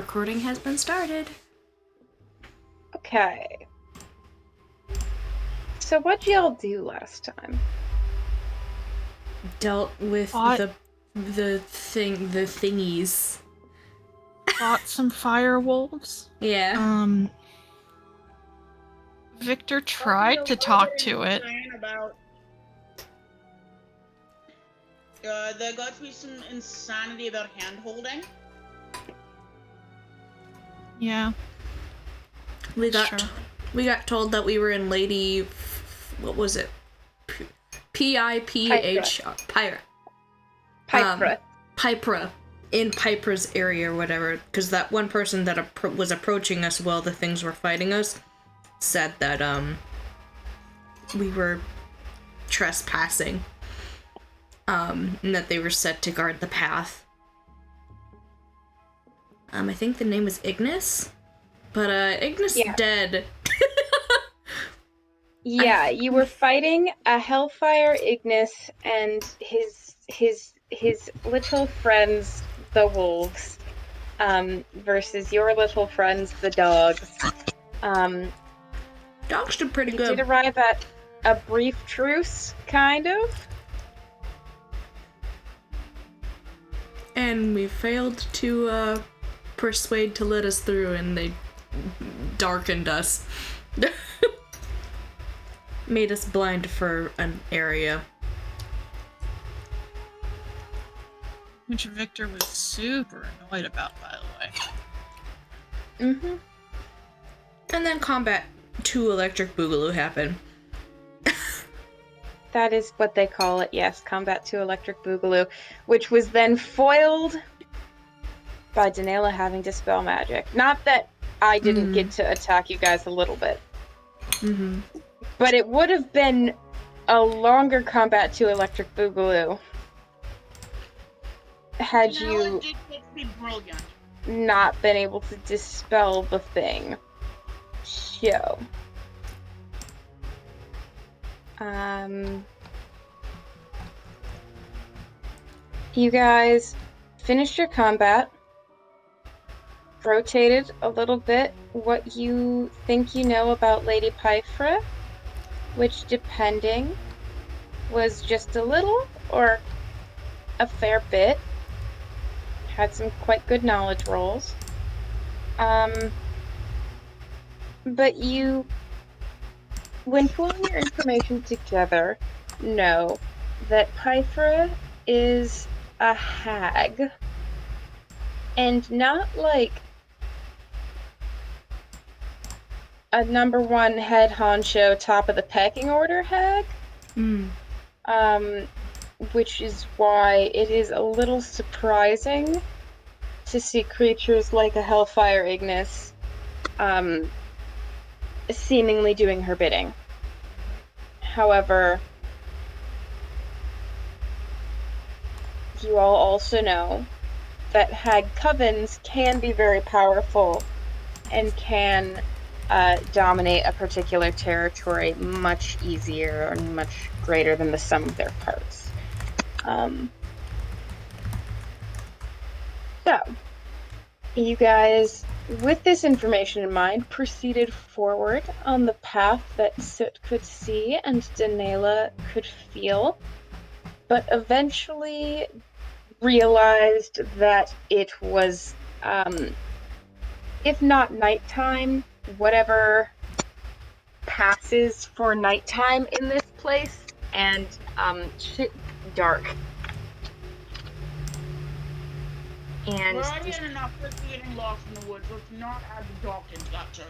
Recording has been started. Okay. So what'd y'all do last time? Dealt with the thingies. Fought some firewolves. Yeah. Victor tried to talk to it. There got to be some insanity about hand-holding. Yeah. We got told that we were in Lady... What was it? P-I-P-H... Pypra. Pypra. In Pypra's area or whatever. Because that one person that was approaching us while the things were fighting us said that, we were trespassing. And that they were set to guard the path. I think the name was Ignis? But, Ignis is dead. Yeah, you were fighting a Hellfire Ignis and his little friends, the wolves, versus your little friends, the dogs. Dogs did pretty good. You did arrive at a brief truce, kind of. And we failed to, persuade to let us through, and they darkened us. Made us blind for an area. Which Victor was super annoyed about, by the way. And then Combat 2 Electric Boogaloo happened. That is what they call it, yes. Combat 2 Electric Boogaloo. Which was then foiled by Danela having to spell magic. Not that I didn't get to attack you guys a little bit. But it would have been a longer Combat 2 Electric Boogaloo had you not been able to dispel the thing. So, you guys finished your combat, rotated a little bit what you think you know about Lady Pyfra, which, depending, was just a little or a fair bit. Had some quite good knowledge rolls. But you, when pulling your information together, know that Pyfra is a hag. And not like a number one head honcho, top of the pecking order hag. Which is why it is a little surprising to see creatures like a Hellfire Ignis seemingly doing her bidding. However, you all also know that hag covens can be very powerful and can dominate a particular territory much easier and much greater than the sum of their parts. So, you guys, with this information in mind, proceeded forward on the path that Soot could see and Danela could feel, but eventually realized that it was, if not nighttime, whatever passes for nighttime in this place, and shit dark. And we're already in enough for getting lost in the woods. Let's not add the dark into that too.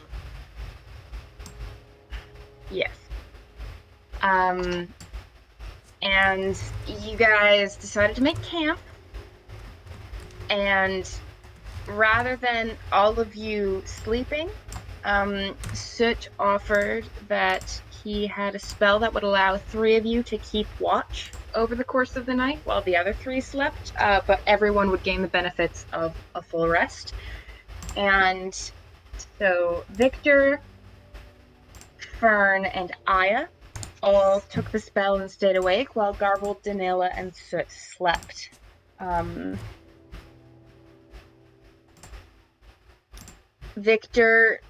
Yes. And you guys decided to make camp, and rather than all of you sleeping, Soot offered that he had a spell that would allow 3 of you to keep watch over the course of the night while the other 3 slept, but everyone would gain the benefits of a full rest. And so Victor, Fern, and Aya all took the spell and stayed awake, while Garble, Danila, and Soot slept. Victor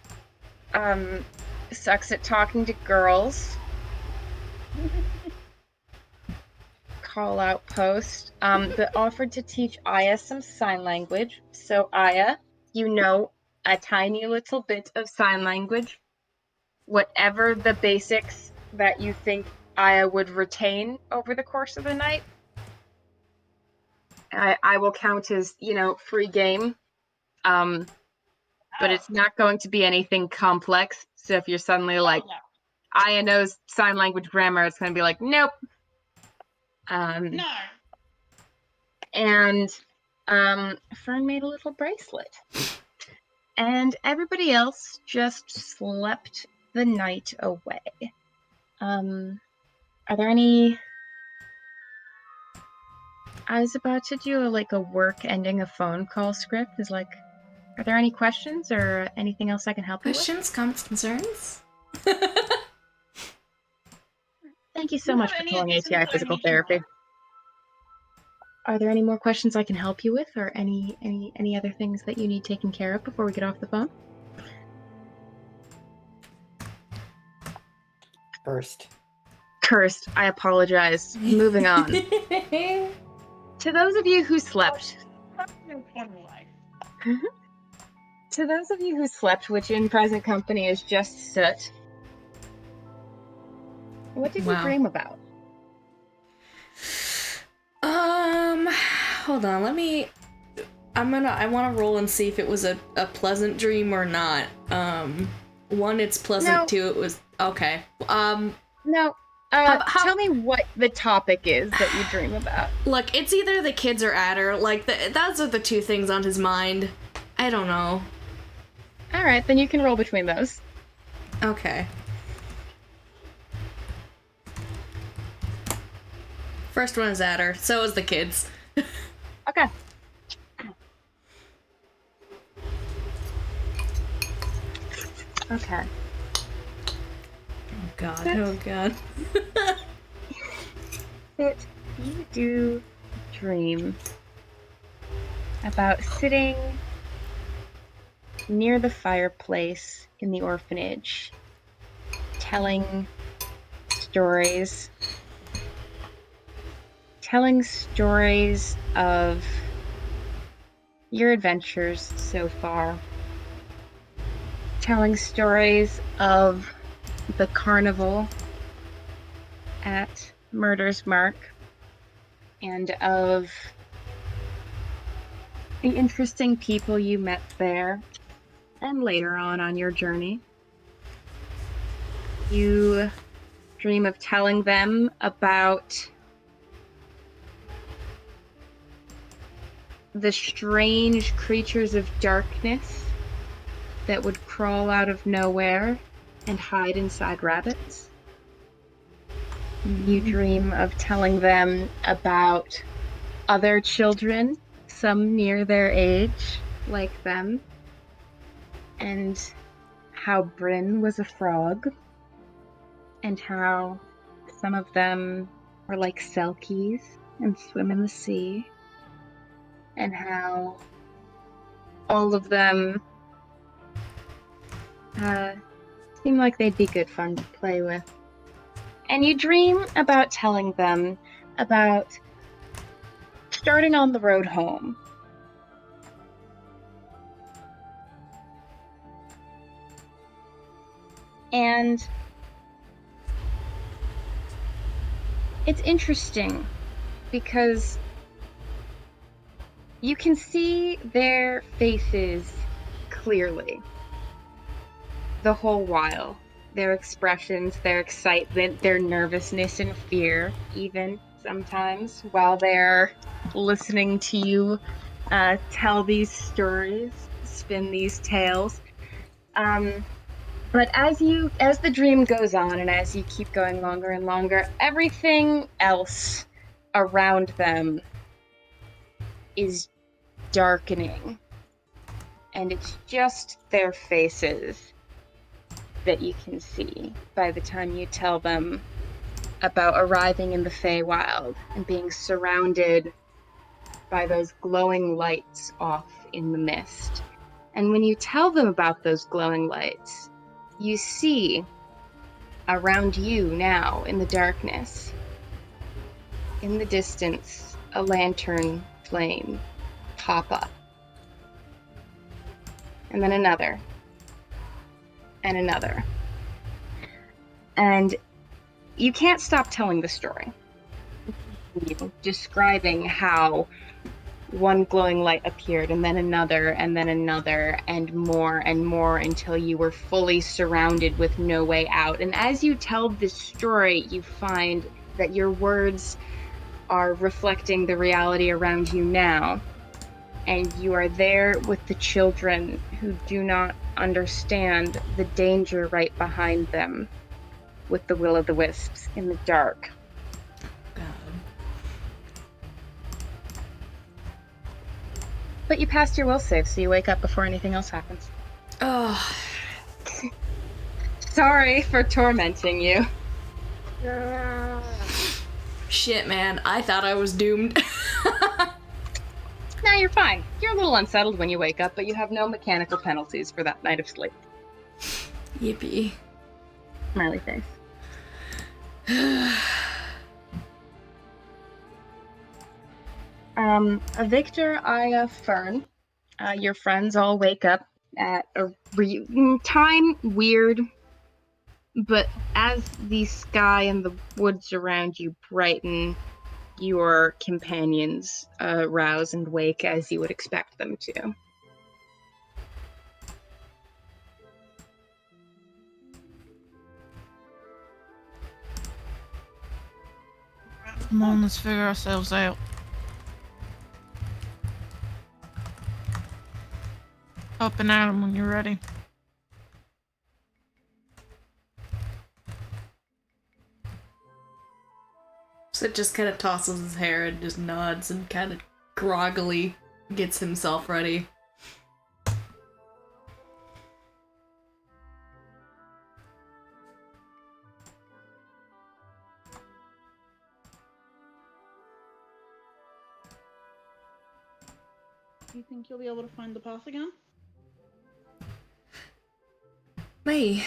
sucks at talking to girls. Call out post, but offered to teach Aya some sign language. So Aya, you know a tiny little bit of sign language. Whatever the basics that you think Aya would retain over the course of the night, I will count as, free game. But it's not going to be anything complex. So if you're suddenly like, No. Aya knows sign language grammar, it's going to be like, nope. No. And Fern made a little bracelet. And everybody else just slept the night away. Are there any... I was about to do a work ending a phone call script. Are there any questions or anything else I can help you with? Questions, comments, concerns? Thank you so much for Any calling of these ATI that I Physical need to Therapy. know? Are there any more questions I can help you with, or any other things that you need taken care of before we get off the phone? Cursed. I apologize. Moving on. To those of you who slept. To those of you who slept, which in present company is just Soot, what did you dream about? Hold on, I want to roll and see if it was a pleasant dream or not. One, it's pleasant. No. Two, it was, okay. No. Tell me what the topic is that you dream about. Look, it's either the kids or Adder. Those are the two things on his mind. I don't know. Alright, then you can roll between those. Okay. First one is Adder, so is the kids. Okay. Okay. Oh god, oh god. You do dream about sitting near the fireplace in the orphanage, telling stories of your adventures so far, telling stories of the carnival at Murder's Mark, and of the interesting people you met there, and later on your journey. You dream of telling them about the strange creatures of darkness that would crawl out of nowhere and hide inside rabbits. You dream of telling them about other children, some near their age, like them, and how Bryn was a frog, and how some of them were like selkies and swim in the sea, and how all of them seem like they'd be good fun to play with. And you dream about telling them about starting on the road home. And it's interesting because you can see their faces clearly the whole while. Their expressions, their excitement, their nervousness and fear, even sometimes, while they're listening to you tell these stories, spin these tales. But as the dream goes on and as you keep going longer and longer, everything else around them is darkening. And it's just their faces that you can see by the time you tell them about arriving in the Feywild and being surrounded by those glowing lights off in the mist. And when you tell them about those glowing lights, you see around you now in the darkness, in the distance, a lantern flame pop up. And then another. And another. And you can't stop telling the story. Describing how one glowing light appeared, and then another, and more until you were fully surrounded with no way out. And as you tell this story, you find that your words are reflecting the reality around you now. And you are there with the children who do not understand the danger right behind them with the will-o'-the-wisps in the dark. God. But you passed your will save, so you wake up before anything else happens. Oh, Sorry for tormenting you. shit, man. I thought I was doomed. No, you're fine. You're a little unsettled when you wake up, but you have no mechanical penalties for that night of sleep. Yippee. Smiley face. Victor, Aya, Fern, your friends all wake up at a time weird, but as the sky and the woods around you brighten, your companions rouse and wake as you would expect them to. Come on, let's figure ourselves out. Up and at 'em when you're ready. Sid just kind of tosses his hair and just nods and kind of groggily gets himself ready. You think you'll be able to find the path again? Me?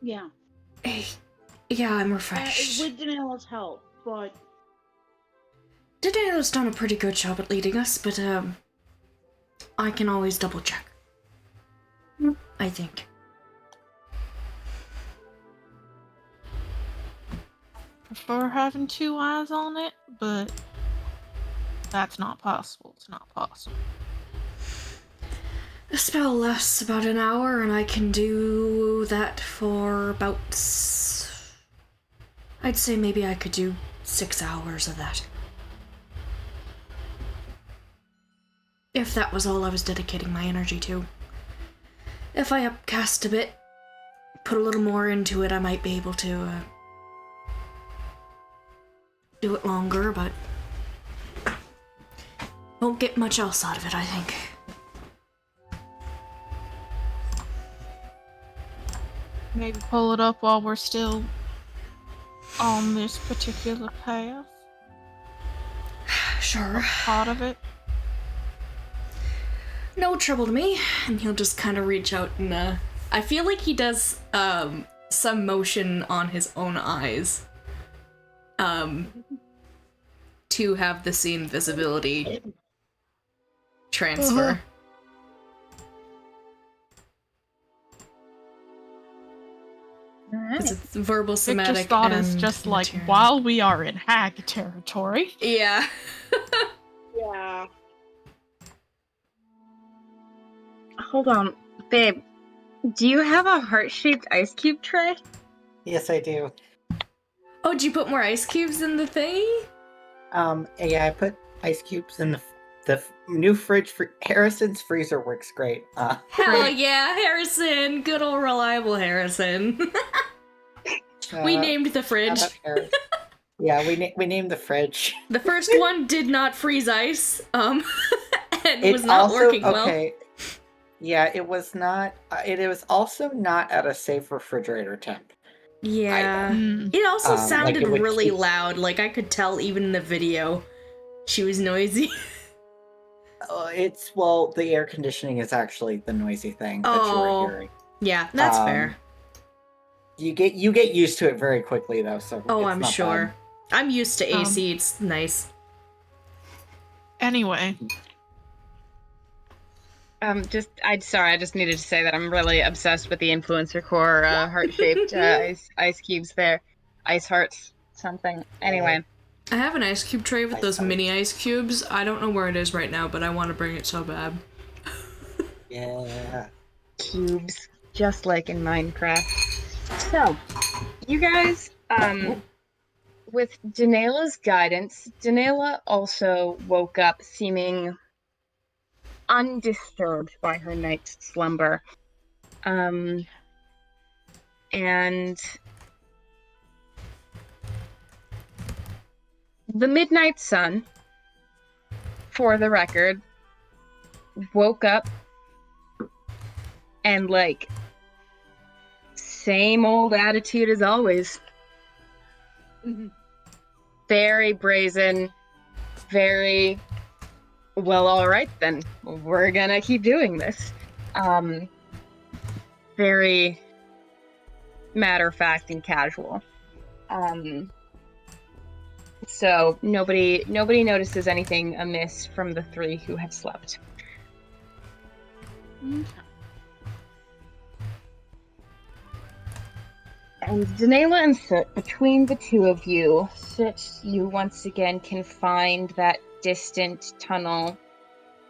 Yeah. Hey. Yeah, I'm refreshed. With Daniela's help, but... Daniela's done a pretty good job at leading us, but, I can always double check. I think. Prefer having two eyes on it, but that's not possible. It's not possible. The spell lasts about an hour, and I can do that for about... I'd say maybe I could do 6 hours of that. If that was all I was dedicating my energy to. If I upcast a bit, put a little more into it, I might be able to, do it longer, but... won't get much else out of it, I think. Maybe pull it up while we're still on this particular path. Sure. Part of it. No trouble to me. And he'll just kind of reach out and, I feel like he does, some motion on his own eyes. To have the scene visibility transfer. Because it's verbal, somatic, Victor's thought is and just like, material. while we are in hag territory. Yeah. Yeah. Hold on, babe. Do you have a heart-shaped ice cube tray? Yes, I do. Oh, did you put more ice cubes in the thingy? Yeah, I put ice cubes in the new fridge. For Harrison's freezer works great. Hell yeah, Harrison! Good old reliable Harrison. We named the fridge. shout out Harris. Yeah, we named the fridge. The first one did not freeze ice, and It was not also, working well. okay. Yeah, it was not. It was also not at a safe refrigerator temp. Yeah. Mm. It also Like sounded it would really keep- loud. Like, I could tell even in the video she was noisy. The air conditioning is actually the noisy thing that you were Oh, hearing. yeah, that's Um, fair. You get used to it very quickly though, so Oh, it's I'm not sure. I'm used to Um, AC. It's nice. Anyway, I just needed to say that I'm really obsessed with the influencer core heart-shaped ice cubes there. Ice hearts, something. Anyway, I have an ice cube tray with Ice those hearts. mini ice cubes. I don't know where it is right now, but I want to bring it so bad. Yeah. cubes, just like in Minecraft. So, you guys, with Janela's guidance, Janela also woke up seeming undisturbed by her night's slumber. And the midnight sun, for the record, woke up and, like, same old attitude as always. Very brazen, very, well, all right then, we're gonna keep doing this. Very matter of fact and casual. So nobody notices anything amiss from the three who have slept. Okay. And Danela and Soot, between the two of you, Soot, you once again can find that distant tunnel,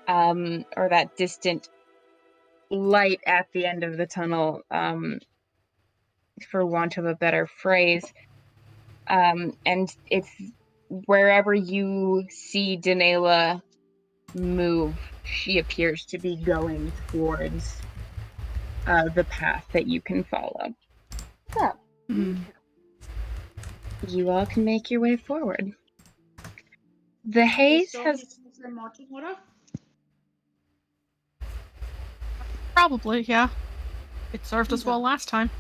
or that distant light at the end of the tunnel, for want of a better phrase. And it's wherever you see Danela move, she appears to be going towards the path that you can follow. So, you all can make your way forward. The haze has... marching order? probably, yeah. It served us well last time.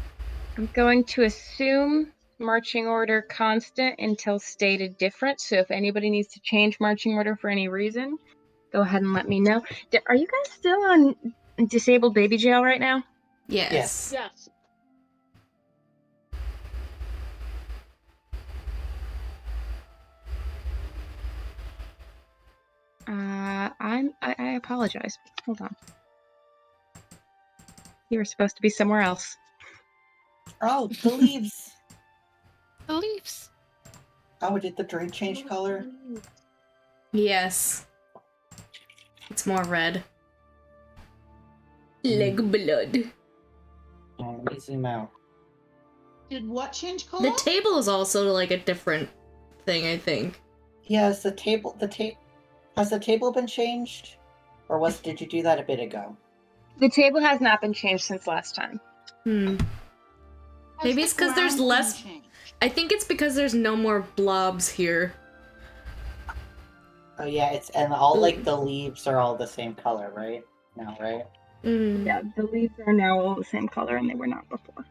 I'm going to assume marching order constant until stated different. So if anybody needs to change marching order for any reason, go ahead and let me know. Are you guys still on disabled baby jail right now? Yes. Yes. I apologize. Hold on. You were supposed to be somewhere else. Oh, the leaves. The leaves. Oh, did the drink change color? Yes. It's more red. Like blood. Oh, let me zoom out. Did what change color? The table is also like a different thing, I think. Yeah, has the table been changed? Or did you do that a bit ago? The table has not been changed since last time. Maybe it's because there's less... I think it's because there's no more blobs here. Oh yeah, and all like the leaves are all the same color, right? No, right? Yeah, the leaves are now all the same color and they were not before.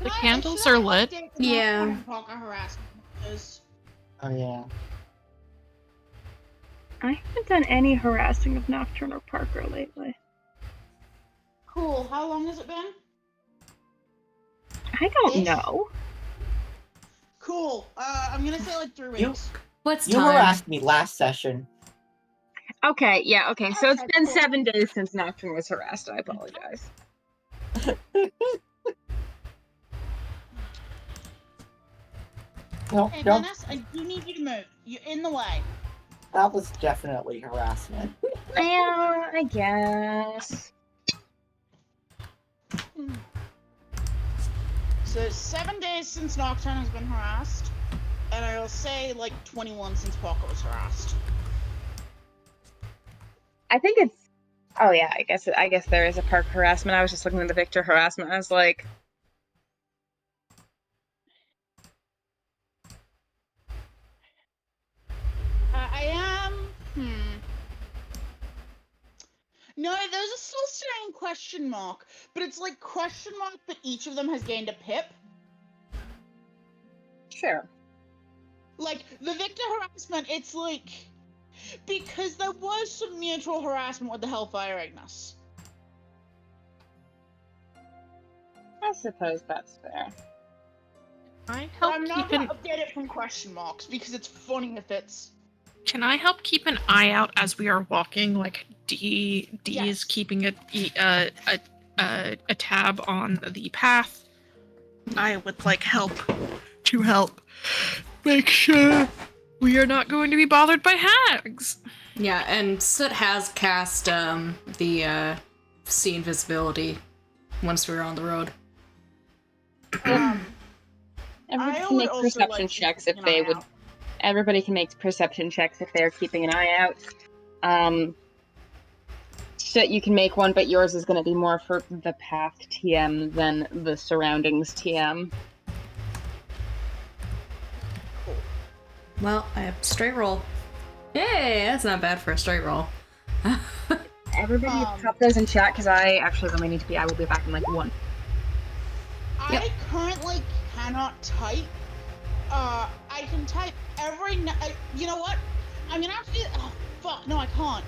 The candles are lit. Yeah. Oh yeah. I haven't done any harassing of Nocturne or Parker lately. Cool. How long has it been? I don't know. Cool. I'm gonna say like 3 weeks. What's You time? harassed me last session. Okay, yeah, okay. So it's Okay, been cool. 7 days since Nocturne was harassed. I apologize. No, Hey, no, Dennis, I do need you to move. You're in the way. that was definitely harassment. Yeah, I guess. So 7 days since Nocturne has been harassed, and I will say like 21 since Parker was harassed. I think it's... Oh yeah, I guess there is a Parker harassment. I was just looking at the Victor harassment. I was like... I am... No, those are still saying question mark, but it's like question mark, but each of them has gained a pip. Sure. Like, the Victor harassment, it's like... Because there was some mutual harassment with the Hellfire Ignis. I suppose that's fair. I But help I'm not keep gonna an update it from question marks because it's funny if it's. Can I help keep an eye out as we are walking? Like D Yes. is keeping a tab on the path. I would like help make sure we are not going to be bothered by hags. Yeah, and Soot has cast the see invisibility once we were on the road. Everybody I can would make also perception like to checks keep if an they eye would. out. Everybody can make perception checks if they're keeping an eye out. So you can make one, but yours is going to be more for the path TM than the surroundings TM. Well, I have straight roll. Yay, that's not bad for a straight roll. Everybody pop those in chat because I actually really need to be. I will be back in like 1. I currently cannot type. I can type every. You know what? I'm gonna have to. Oh fuck! No, I can't.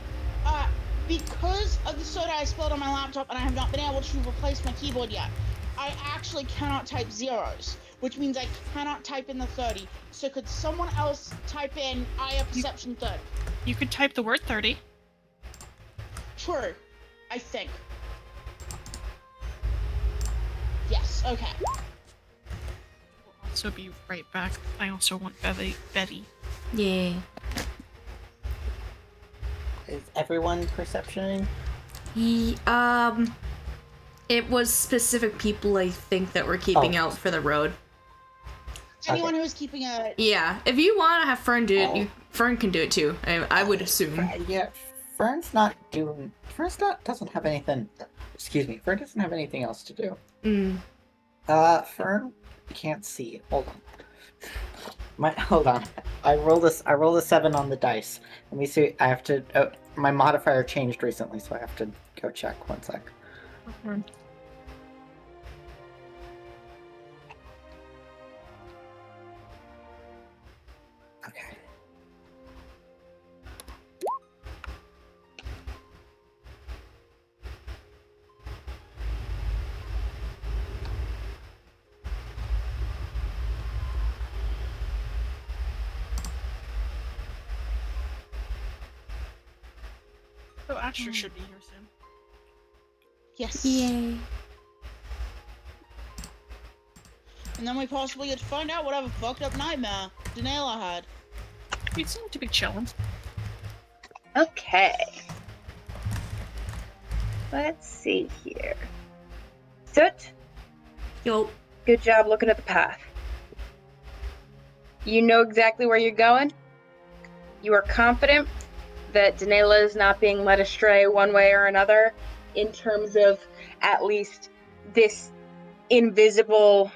Because of the soda I spilled on my laptop, and I have not been able to replace my keyboard yet. I actually cannot type zeros, which means I cannot type in the 30. So could someone else type in Aya Perception 30? You could type the word 30. True. I think. Yes. Okay. We'll also be right back. I also want Betty. Yay. Is everyone perceptioning? It was specific people I think that were keeping out for the road. Anyone who's keeping a. Yeah, if you want to have Fern do it, Fern can do it too. I would assume. Yeah, Fern's not doing. Doesn't have anything. Excuse me. Fern doesn't have anything else to do. Fern can't see. Hold on. Hold on. I rolled a 7 on the dice. Let me see. I have to. Oh, my modifier changed recently, so I have to go check. 1 sec. Okay. So Asher should be here soon. Yes. Yay. And then we possibly get to find out whatever fucked up nightmare Daniela had. We seem to be chilling. Okay. Let's see here. Soot, Yo. good job looking at the path. You know exactly where you're going. You are confident that Daniela is not being led astray one way or another in terms of at least this invisible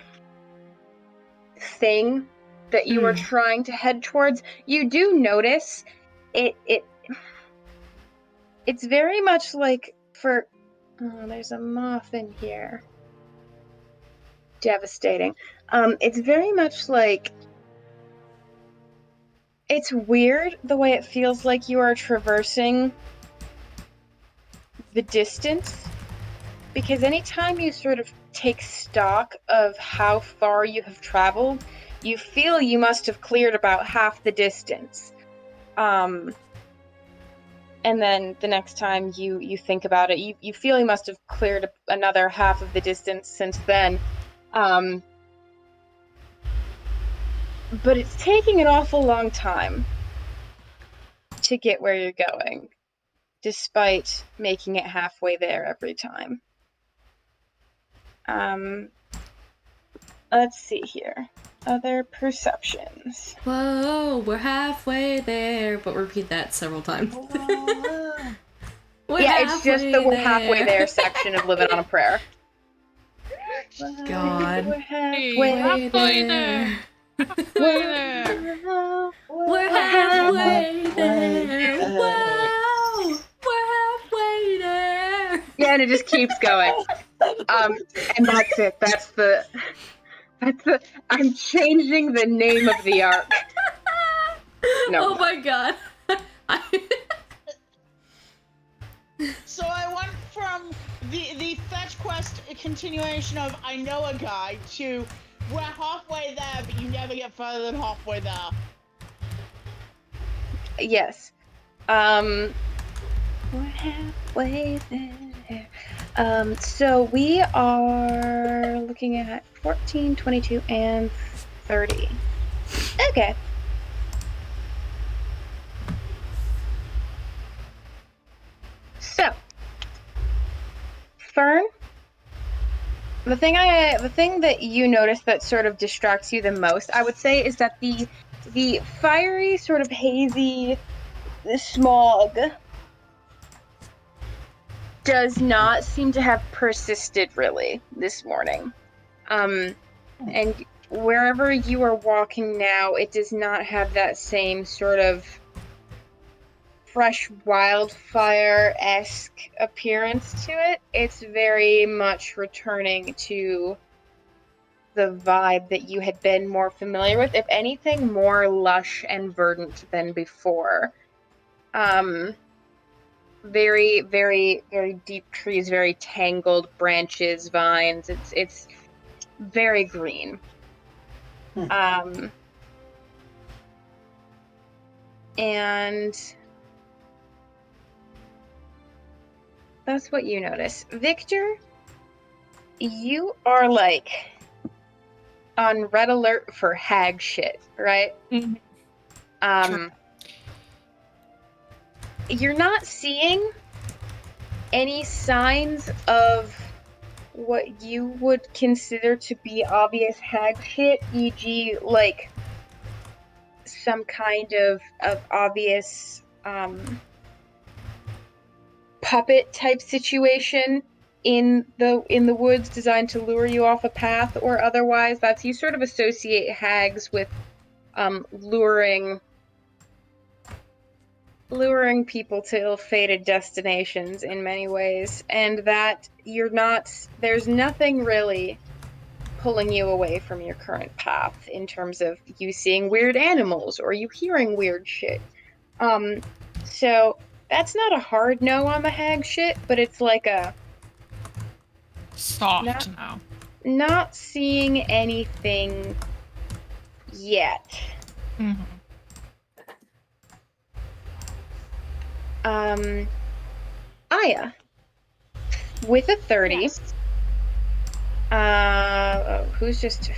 thing that you are trying to head towards. You do notice it's very much like there's a moth in here. Devastating. It's very much like it's weird the way it feels like you are traversing the distance, because anytime you sort of take stock of how far you have traveled, you feel you must have cleared about half the distance. And then the next time you think about it, you feel you must have cleared another half of the distance since then. But it's taking an awful long time to get where you're going, despite making it halfway there every time. Let's see here. Other perceptions. Whoa, we're halfway there. But repeat that several times. It's just the we're halfway there section of Living on a Prayer. God. We're halfway there. We're halfway there. Whoa, we're halfway there. Yeah, and it just keeps going. And that's it. That's the. I'm changing the name of the arc. No. Oh my god. So I went from the fetch quest continuation of I know a guy to we're halfway there, but you never get further than halfway there. Yes. We're halfway there. So we are looking at 14, 22, and 30. Okay. So, Fern, the thing that you notice that sort of distracts you the most, I would say, is that the fiery, sort of hazy smog does not seem to have persisted really this morning. And wherever you are walking now, it does not have that same sort of fresh wildfire-esque appearance to it. It's very much returning to the vibe that you had been more familiar with, if anything, more lush and verdant than before. Very, very, very deep trees, very tangled branches, vines. It's very green. And that's what you notice. Victor, you are like on red alert for hag shit, right? Mhm. Sure. You're not seeing any signs of what you would consider to be obvious hag shit, e.g., like some kind of obvious puppet type situation in the woods designed to lure you off a path or otherwise. That's, you sort of associate hags with luring people to ill-fated destinations in many ways, and that there's nothing really pulling you away from your current path in terms of you seeing weird animals or you hearing weird shit. So that's not a hard no on the hag shit, but it's like a Soft not seeing anything yet. no. Aya, with a 30. Yes. Who's just...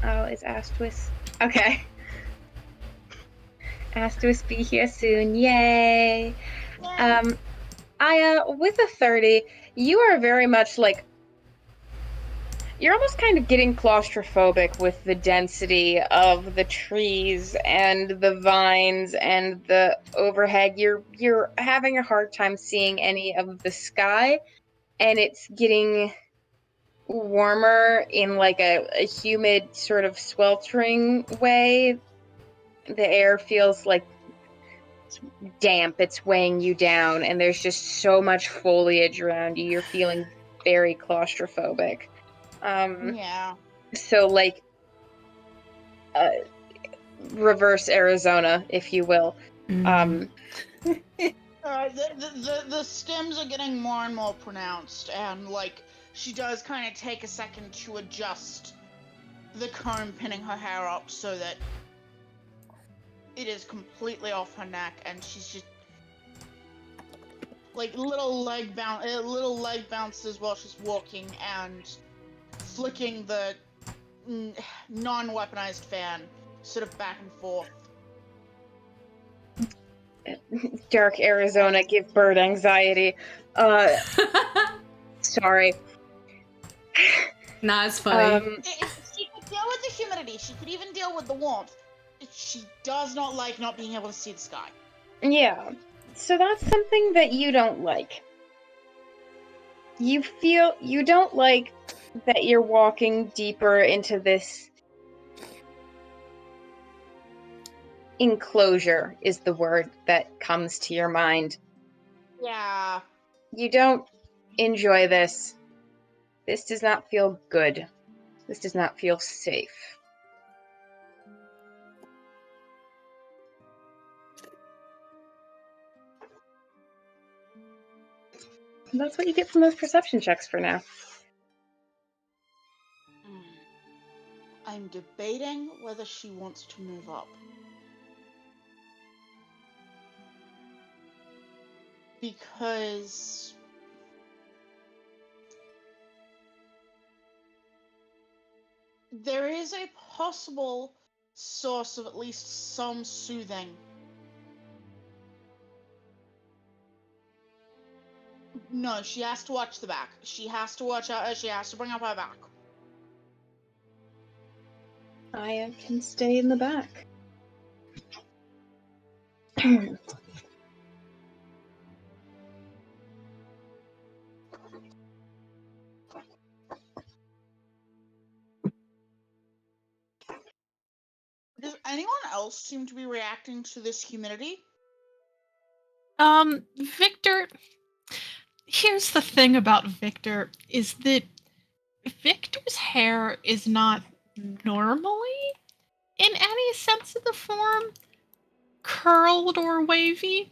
Oh, is Astwis... Okay. Astwis be here soon. Yay! Aya, with a 30, you are very much like... You're almost kind of getting claustrophobic with the density of the trees and the vines and the overhead. You're having a hard time seeing any of the sky, and it's getting warmer in like a humid sort of sweltering way. The air feels like it's damp, it's weighing you down, and there's just so much foliage around you. You're feeling very claustrophobic. Yeah. So like reverse Arizona, if you will. The stems are getting more and more pronounced, and like she does kind of take a second to adjust the comb pinning her hair up so that it is completely off her neck, and she's just like little leg bounces while she's walking and flicking the non-weaponized fan sort of back and forth. Dark Arizona give bird anxiety. Sorry. Nah, it's funny. She could deal with the humidity. She could even deal with the warmth. She does not like not being able to see the sky. Yeah. So that's something that you don't like. You don't like that you're walking deeper into this enclosure is the word that comes to your mind. Yeah. You don't enjoy this. This does not feel good. This does not feel safe. That's what you get from those perception checks for now. I'm debating whether she wants to move up. Because there is a possible source of at least some soothing. No, she has to watch the back. She has to watch out. She has to bring up her back. Aya can stay in the back. Does anyone else seem to be reacting to this humidity? Victor, here's the thing about Victor is that Victor's hair is not normally, in any sense of the form, curled or wavy.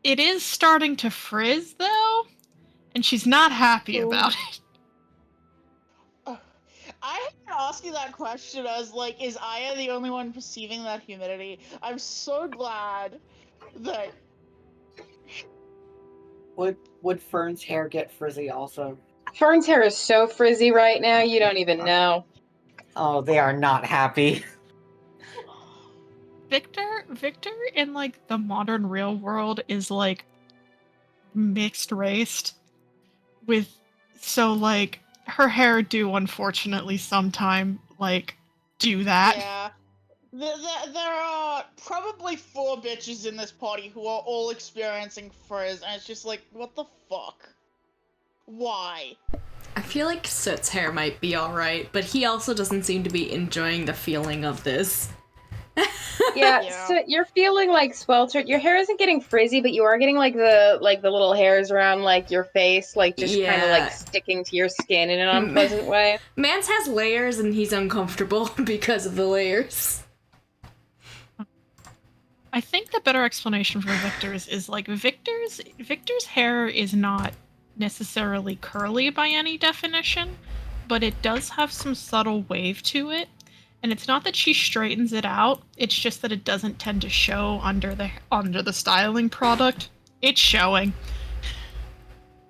It is starting to frizz though, and she's not happy about it. I had to ask you that question. I was like, is Aya the only one perceiving that humidity? I'm so glad that. Would Fern's hair get frizzy also? Fern's hair is so frizzy right now, you don't even know. Oh, they are not happy. Victor in like the modern real world is like mixed raced with, so like her hair do unfortunately sometime like do that. Yeah. There are probably 4 bitches in this party who are all experiencing frizz, and it's just like, what the fuck? Why? I feel like Soot's hair might be alright, but he also doesn't seem to be enjoying the feeling of this. Yeah, so you're feeling like sweltered. Your hair isn't getting frizzy, but you are getting like the little hairs around like your face, like just kind of like sticking to your skin in an unpleasant way. Mance has layers and he's uncomfortable because of the layers. I think the better explanation for Victor's is like Victor's hair is not necessarily curly by any definition, but it does have some subtle wave to it. And it's not that she straightens it out, it's just that it doesn't tend to show under the styling product. It's showing.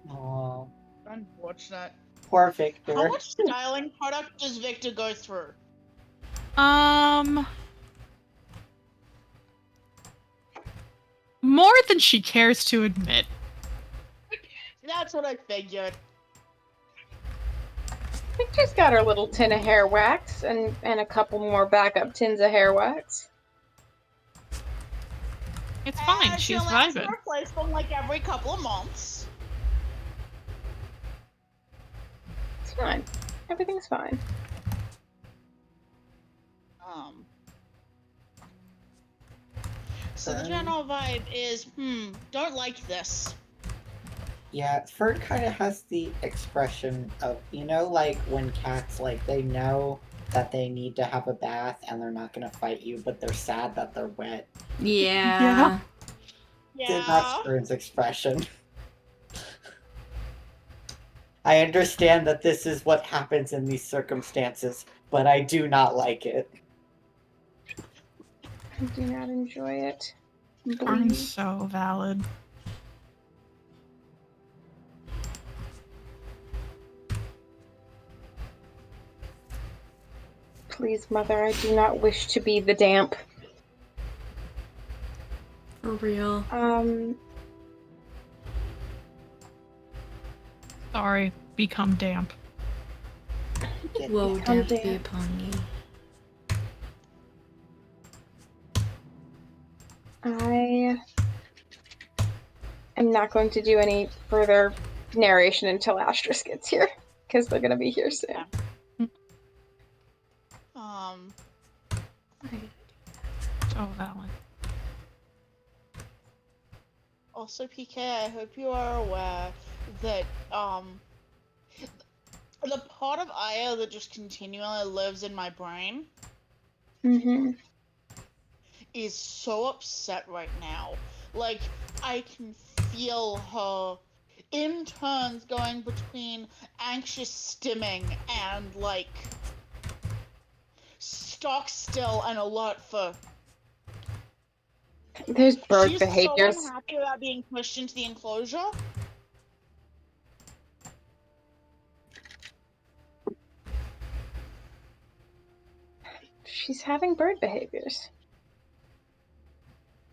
Oh, Unfortunate. poor Victor. How much styling product does Victor go through? More than she cares to admit. That's what I figured. Victor's got her little tin of hair wax and a couple more backup tins of hair wax. It's fine. And She's she'll have vibing. to replace them like every couple of months. It's fine. Everything's fine. So the general vibe is, don't like this. Yeah, Fern kind of has the expression of, like when cats, like, they know that they need to have a bath and they're not going to fight you, but they're sad that they're wet. Yeah. That's Fern's expression. I understand that this is what happens in these circumstances, but I do not like it. I do not enjoy it. Fern's so valid. Please, Mother, I do not wish to be the damp. For real. Sorry, become damp. Woe damp be upon you. I am not going to do any further narration until Astrus gets here, because they're going to be here soon. So valid. Also, PK, I hope you are aware that, the part of Aya that just continually lives in my brain is so upset right now. Like, I can feel her interns going between anxious stimming and, like, stock still and alert for... There's bird She's behaviors. so unhappy about being pushed into the enclosure. She's having bird behaviors.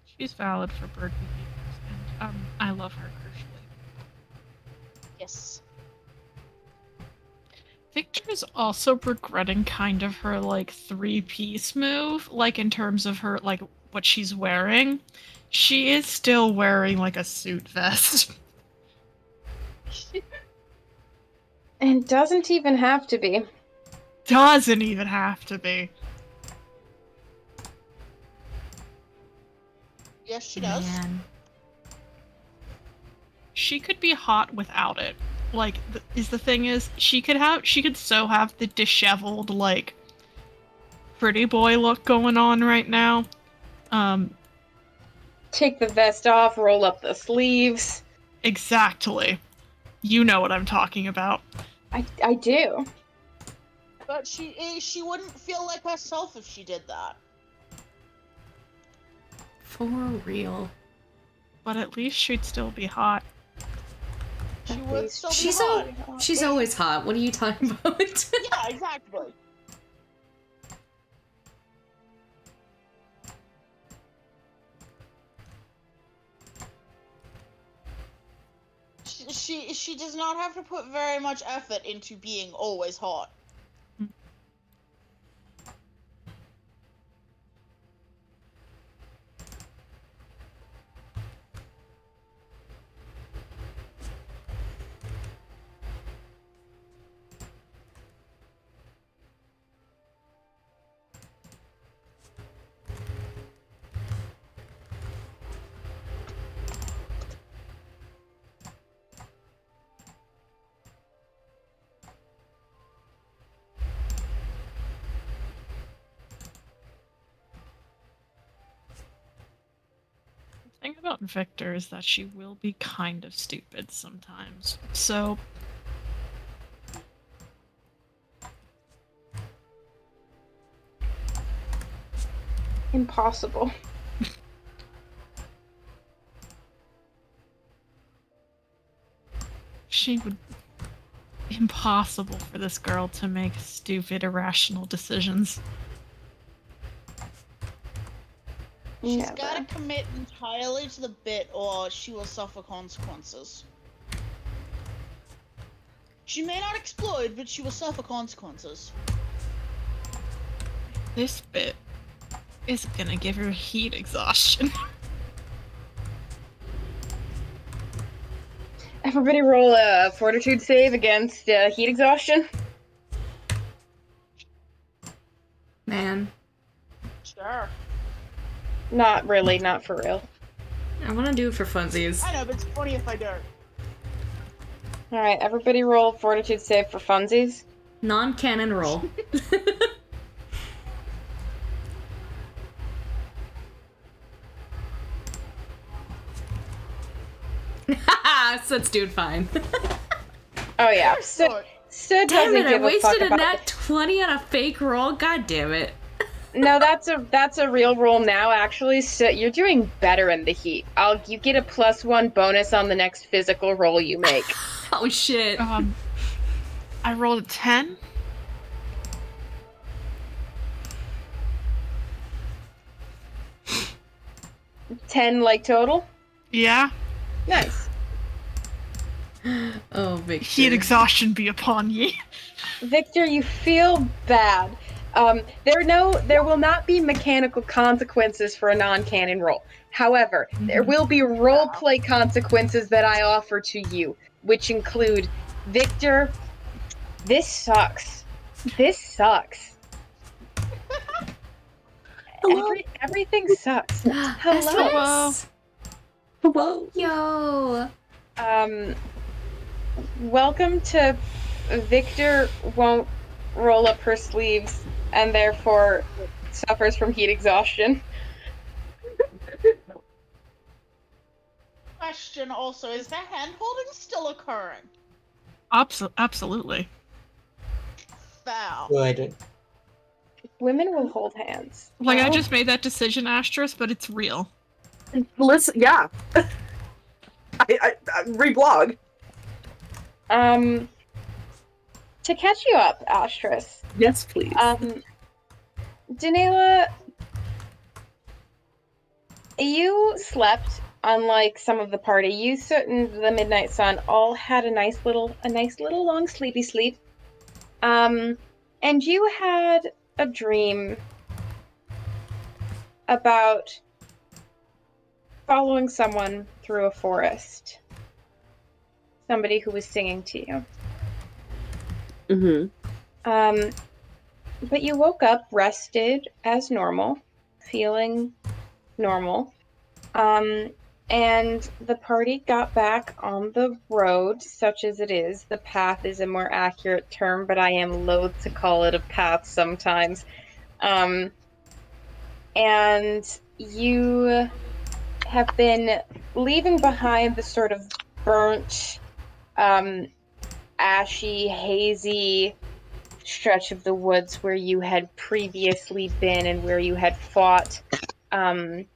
She's valid for bird behaviors, and I love her crucially. Yes. Victor is also regretting kind of her like 3-piece move, like in terms of her like what she's wearing. She is still wearing like a suit vest. And doesn't even have to be. Doesn't even have to be. Yes, she does. Man. She could be hot without it. Like, the thing is, she could so have the disheveled, like, pretty boy look going on right now. Take the vest off, roll up the sleeves. Exactly. You know what I'm talking about. I do. But she wouldn't feel like herself if she did that. For real. But at least she'd still be hot. She would still be She's hot. She's always hot. What are you talking about? Yeah, exactly. She does not have to put very much effort into being always hot. The thing about Victor is that she will be kind of stupid sometimes. So Impossible. she would impossible for this girl to make stupid, irrational decisions. She's Never. gotta commit entirely to the bit or she will suffer consequences. She may not explode, but she will suffer consequences. This bit is gonna give her heat exhaustion. Everybody roll a fortitude save against heat exhaustion. Man. Sure. Not really, not for real. I want to do it for funsies. I know, but it's funny if I don't. Alright, everybody roll fortitude save for funsies. Non-canon roll. Haha, Soot's doing fine. Oh yeah, Soot Damn doesn't it, I give a fuck wasted a about nat 20 on a fake roll? God damn it. No, that's a real roll now, actually. So you're doing better in the heat. You get a +1 bonus on the next physical roll you make. Oh shit. I rolled a 10. $10 like total? Yeah. Nice. Oh, Victor. Heat exhaustion be upon ye. Victor, you feel bad. There will not be mechanical consequences for a non-canon roll. However, there will be roleplay consequences that I offer to you, which include, Victor, this sucks. This sucks. Hello? Everything sucks. Hello. SOS. Whoa. Yo. Welcome to Victor won't roll up her sleeves and therefore suffers from heat exhaustion. question also, is the hand-holding still occurring? Absolutely. Foul. Good. Women will hold hands. Like, I just made that decision, Astros, but it's real. Listen, yeah. I reblog. To catch you up, Astris. Yes, please. Danila, you slept unlike some of the party. You and the Midnight Sun all had a nice little long sleepy sleep. And you had a dream about following someone through a forest. Somebody who was singing to you. Mm-hmm. But you woke up rested as normal, feeling normal. And the party got back on the road, such as it is. The path is a more accurate term, but I am loath to call it a path sometimes. And you have been leaving behind the sort of burnt, ashy, hazy stretch of the woods where you had previously been and where you had fought the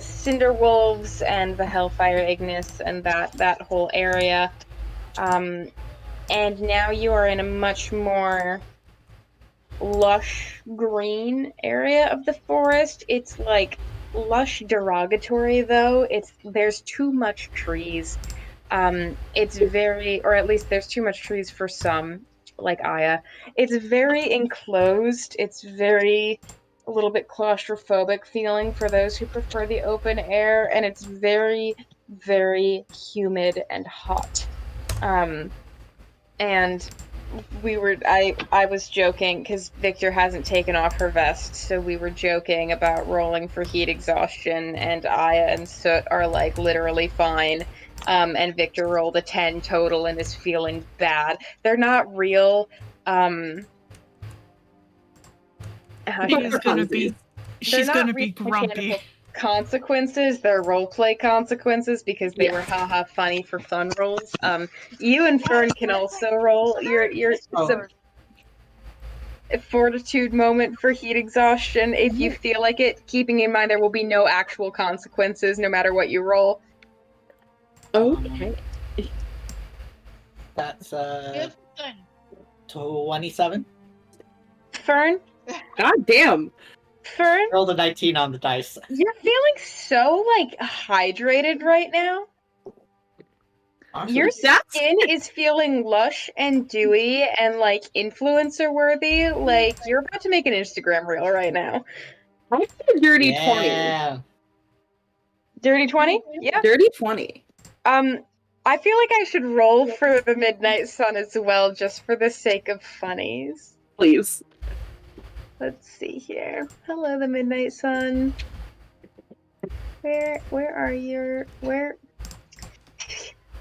Cinder Wolves and the Hellfire Ignis and that whole area. And now you are in a much more lush green area of the forest. It's like lush derogatory though. There's too much trees. It's very, or at least there's too much trees for some, like Aya. It's very enclosed. It's very a little bit claustrophobic feeling for those who prefer the open air, and it's very, very humid and hot. And I was joking because Victor hasn't taken off her vest, so we were joking about rolling for heat exhaustion, and Aya and Soot are like literally fine. And Victor rolled a 10 total and is feeling bad. They're not real. She's gonna be grumpy. Consequences, they're roleplay consequences because they were haha funny for fun rolls. You and Fern can also roll your fortitude moment for heat exhaustion if you feel like it, keeping in mind there will be no actual consequences no matter what you roll. Okay. That's Here's the thing. 27. Fern? God damn. Fern? Rolled a 19 on the dice. You're feeling so, like, hydrated right now. Honestly, Your skin is feeling lush and dewy and, like, influencer worthy. Like, you're about to make an Instagram reel right now. I think a dirty yeah. 20. Dirty 20? Yeah. Dirty 20. I feel like I should roll for the Midnight Sun as well, just for the sake of funnies. Please. Let's see here. Hello, the Midnight Sun. Where are your... Where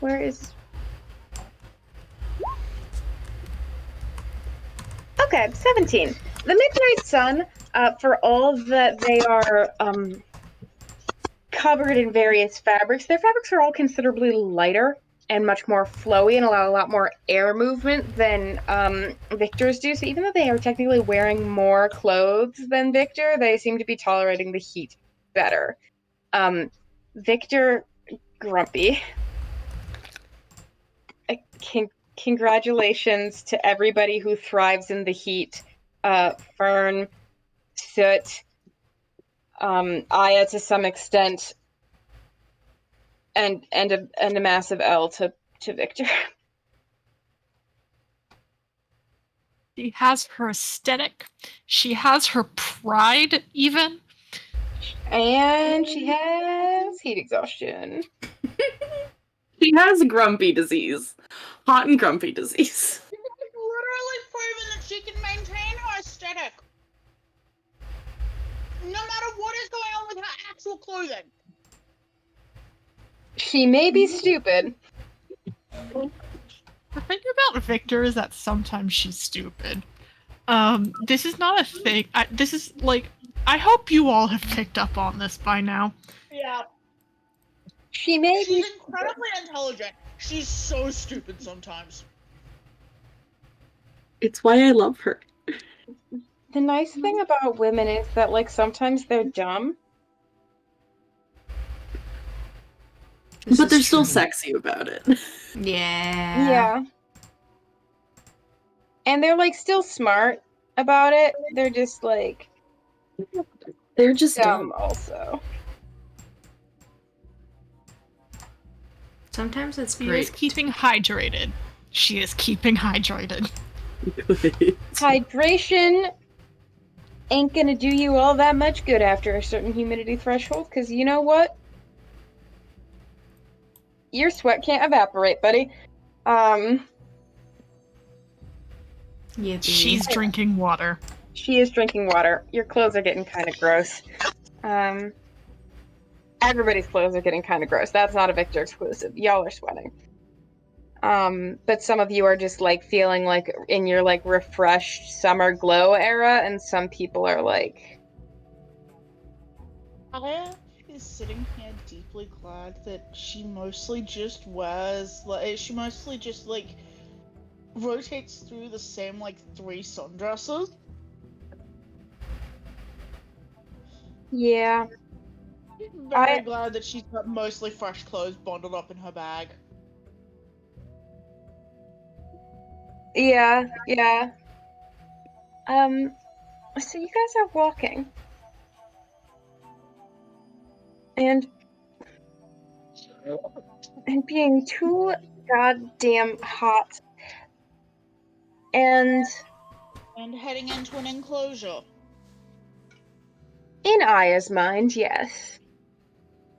is... Okay, 17. The Midnight Sun, for all that they are, covered in various fabrics, their fabrics are all considerably lighter and much more flowy and allow a lot more air movement than Victor's do. So even though they are technically wearing more clothes than Victor, they seem to be tolerating the heat better. Victor, grumpy. Congratulations to everybody who thrives in the heat. Fern, Soot, Aya to some extent, and a massive L to Victor. She has her aesthetic. She has her pride, even. And she has heat exhaustion. She has grumpy disease. Hot and grumpy disease. Literally proven that she can maintain her aesthetic. No matter what is going on with her actual clothing. She may be stupid. The thing about Victor is that sometimes she's stupid. This is not a thing. This is like I hope you all have picked up on this by now. Yeah. She may be. She's incredibly intelligent. She's so stupid sometimes. It's why I love her. The nice thing about women is that, like, sometimes they're dumb. But they're still sexy about it. Yeah. Yeah. And they're, like, still smart about it. They're just, like, They're just dumb dumb. also. Sometimes it's She is great. keeping hydrated. She is keeping hydrated. Hydration ain't gonna do you all that much good after a certain humidity threshold, because you know what? Your sweat can't evaporate, buddy. Yeah, She's drinking water. She is drinking water. Your clothes are getting kind of gross. Everybody's clothes are getting kind of gross. That's not a Victor exclusive. Y'all are sweating. But some of you are just like feeling like in your like refreshed summer glow era, and some people are like, Aya is sitting here deeply glad that she mostly just wears, like, she mostly just, like, rotates through the same, like, 3 sundresses. yeah. Very glad that she's got mostly fresh clothes bundled up in her bag. Yeah. So you guys are walking. And being too goddamn hot. And And heading into an enclosure. in Aya's mind, yes.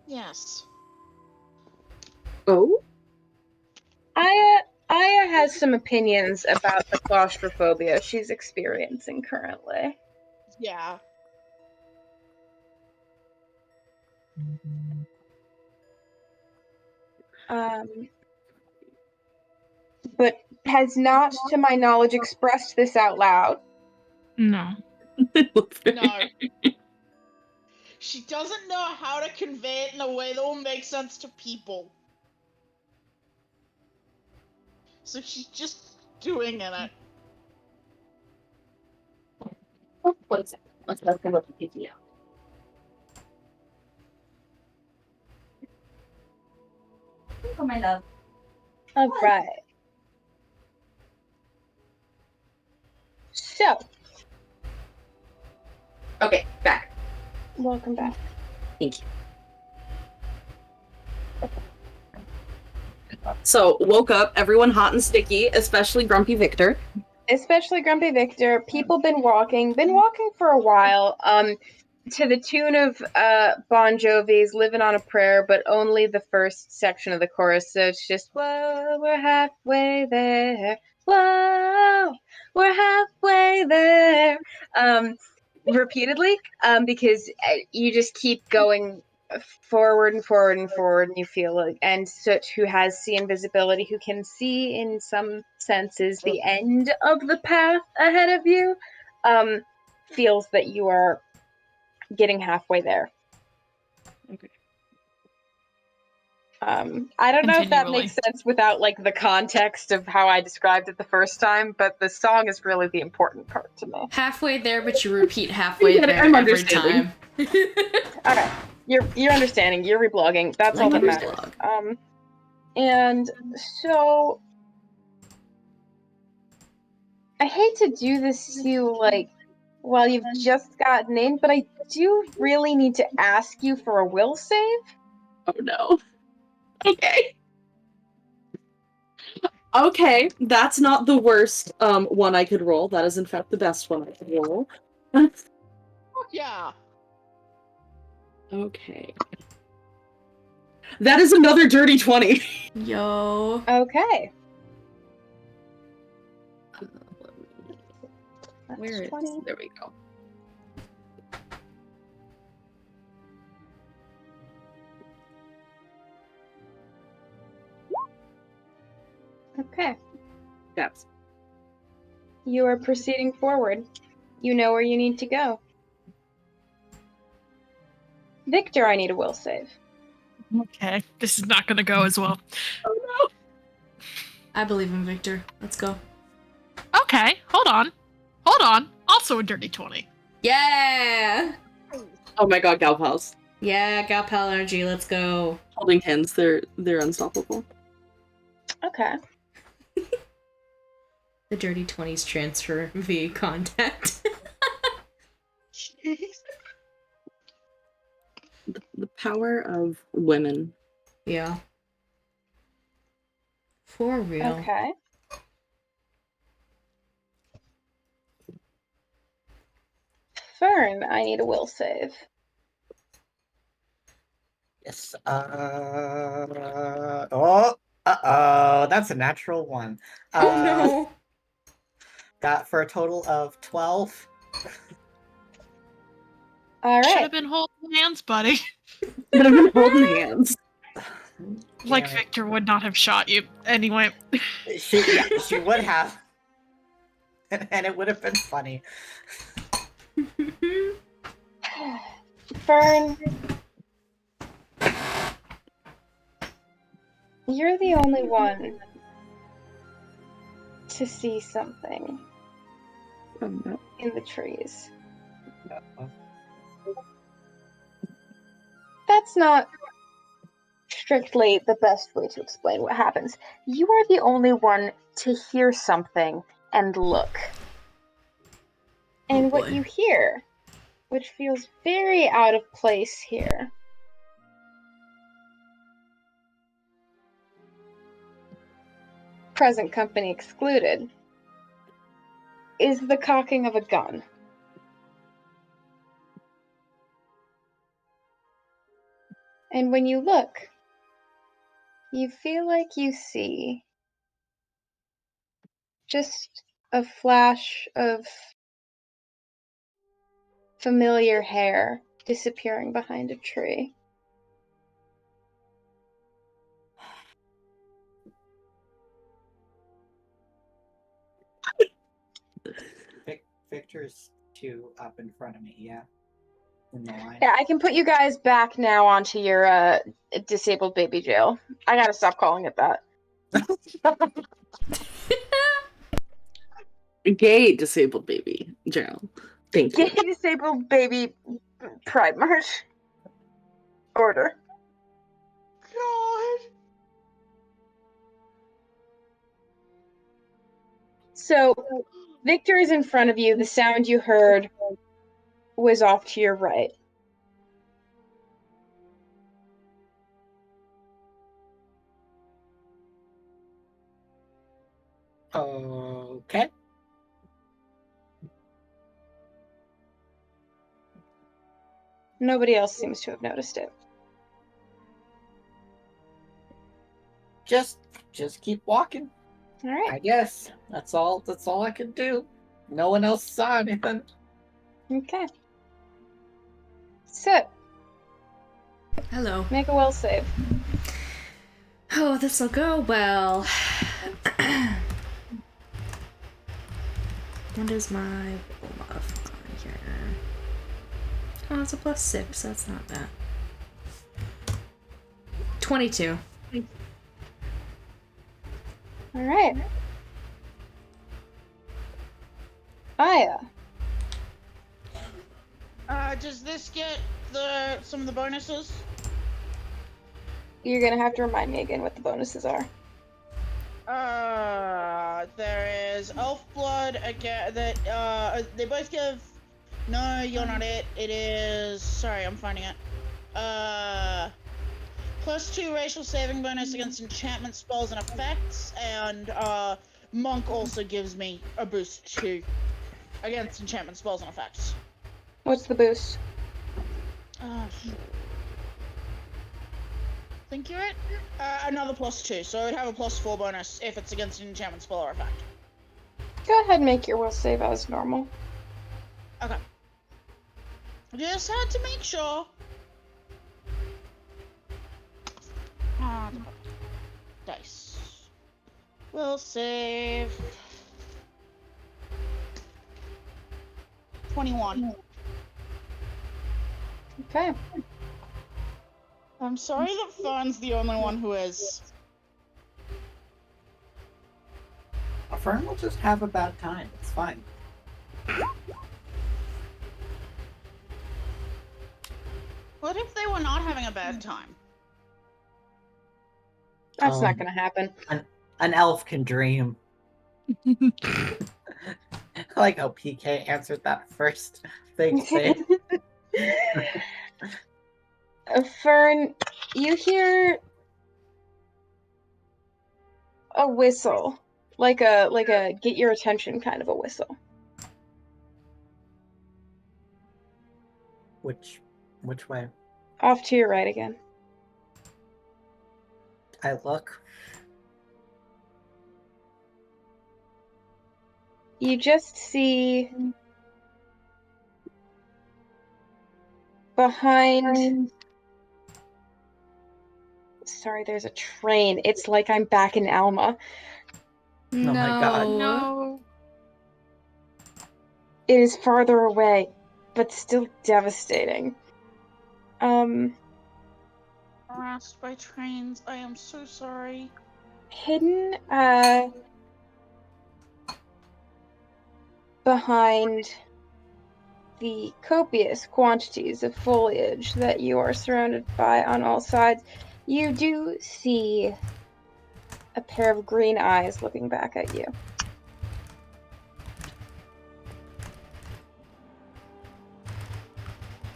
Yes. Oh? Aya has some opinions about the claustrophobia she's experiencing currently. Yeah. But has not, to my knowledge, expressed this out loud. No. No. She doesn't know how to convey it in a way that will make sense to people. So she's just doing it. One second. Let's go look at the video. Oh, my love. All right. So, Okay, back. welcome back. Thank you. So, woke up, everyone hot and sticky, especially Grumpy Victor. Especially Grumpy Victor. People been walking for a while. To the tune of Bon Jovi's "Living on a Prayer," but only the first section of the chorus. So it's just, whoa, we're halfway there. Whoa, we're halfway there. Repeatedly, because you just keep going forward and forward and forward, and you feel like, and Soot, who has see invisibility, who can see in some senses the end of the path ahead of you, feels that you are getting halfway there. Okay. I don't know if that Continually. makes sense without like the context of how I described it the first time, but the song is really the important part to me. Halfway there, but you repeat halfway I get it, there I'm every understanding. time. Okay, you're understanding. You're reblogging. That's all Like that a matters. reblog. And so I hate to do this to you, like, while you've just gotten in, but I do really need to ask you for a will save. Oh no. Okay. Okay, that's not the worst one I could roll. That is in fact the best one I could roll. Yeah. Okay. That is another dirty 20. Yo. Okay. Where is 20. There we go. Okay. Yes. You are proceeding forward. You know where you need to go. Victor, I need a will save. Okay, this is not gonna go as well. Oh no. I believe in Victor. Let's go. Okay, hold on. Also a dirty 20. Yeah! Oh my god, gal pals. Yeah, gal pal energy, let's go. Holding hands, they're unstoppable. Okay. The dirty 20s transfer via contact. Jeez. The power of women. Yeah. For real. Okay. Fern, I need a will save. Yes. That's a natural one. Oh no! Got for a total of 12. All Should right. have been holding hands, buddy. But I've been holding hands. Like Damn it. Victor would not have shot you. Anyway. She would have. And it would have been funny. Fern, you're the only one to see something Oh no. in the trees. Uh-oh. That's not strictly the best way to explain what happens. You are the only one to hear something and look. And what boy. you hear, which feels very out of place here, present company excluded, is the cocking of a gun. And when you look, you feel like you see just a flash of familiar hair disappearing behind a tree. Victor's 2 up in front of me, yeah? In the line. Yeah, I can put you guys back now onto your disabled baby jail. I gotta stop calling it that. Gay disabled baby jail. Thank you. Gay disabled baby pride march order. God. So, Victor is in front of you. The sound you heard was off to your right. Okay. Nobody else seems to have noticed it. Just keep walking. All right. I guess. That's all I can do. No one else saw anything. Okay. So, Hello. make a will save. Oh, this'll go well. What is my roll modifier here? Oh, it's a +6. That's not bad. 22. All right. Aya. Does this get some of the bonuses? You're gonna have to remind me again what the bonuses are. There is Elf Blood again. That they both give. No, you're not it. It is. Sorry, I'm finding it. +2 racial saving bonus against enchantment spells and effects, and Monk also gives me a boost too against enchantment spells and effects. What's the boost? Think you're it? Another +2, so I'd have a +4 bonus if it's against an enchantment spell or effect. Go ahead and make your will save as normal. Okay. Just had to make sure. Dice. Will save. 21. Okay. I'm sorry that Fern's the only one who is. Fern will just have a bad time. It's fine. What if they were not having a bad time? That's not gonna happen. An elf can dream. I like how PK answered that first. Thanks, babe. Fern, you hear a whistle, like a get your attention kind of a whistle. Which way? Off to your right again. I look. You just see behind. Sorry, there's a train. It's like I'm back in Alma. Oh my god. No. It is farther away, but still devastating. Harassed by trains. I am so sorry. Hidden, behind the copious quantities of foliage that you are surrounded by on all sides, you do see a pair of green eyes looking back at you.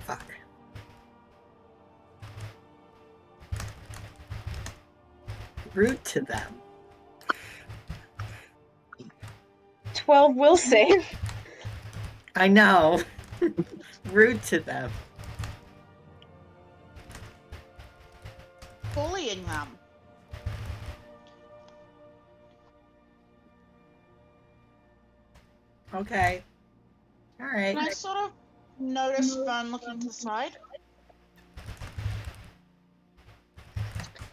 Fuck. Rude to them. 12 will save. I know. Rude to them. Bullying them. Okay. Alright. Can I sort of notice Fern looking to the side?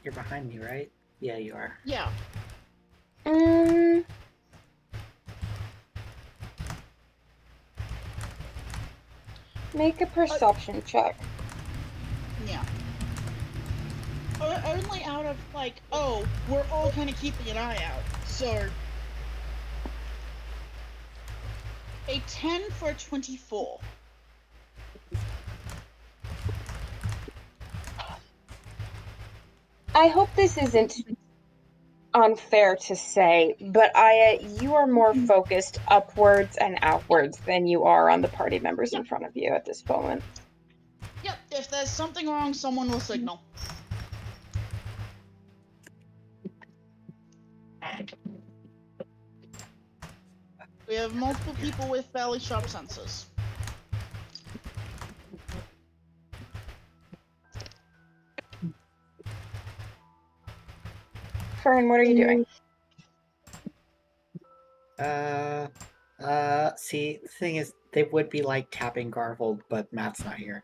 You're behind me, right? Yeah, you are. Yeah. Make a perception check. Yeah. Only out of, like, oh, we're all kind of keeping an eye out. So. A 10 for a 24. I hope this isn't unfair to say, but you are more focused upwards and outwards than you are on the party members in front of you at this moment. Yep, if there's something wrong, someone will signal. We have multiple people with fairly sharp senses. Fern, what are you doing? See, the thing is, they would be like tapping Garvold, but Matt's not here.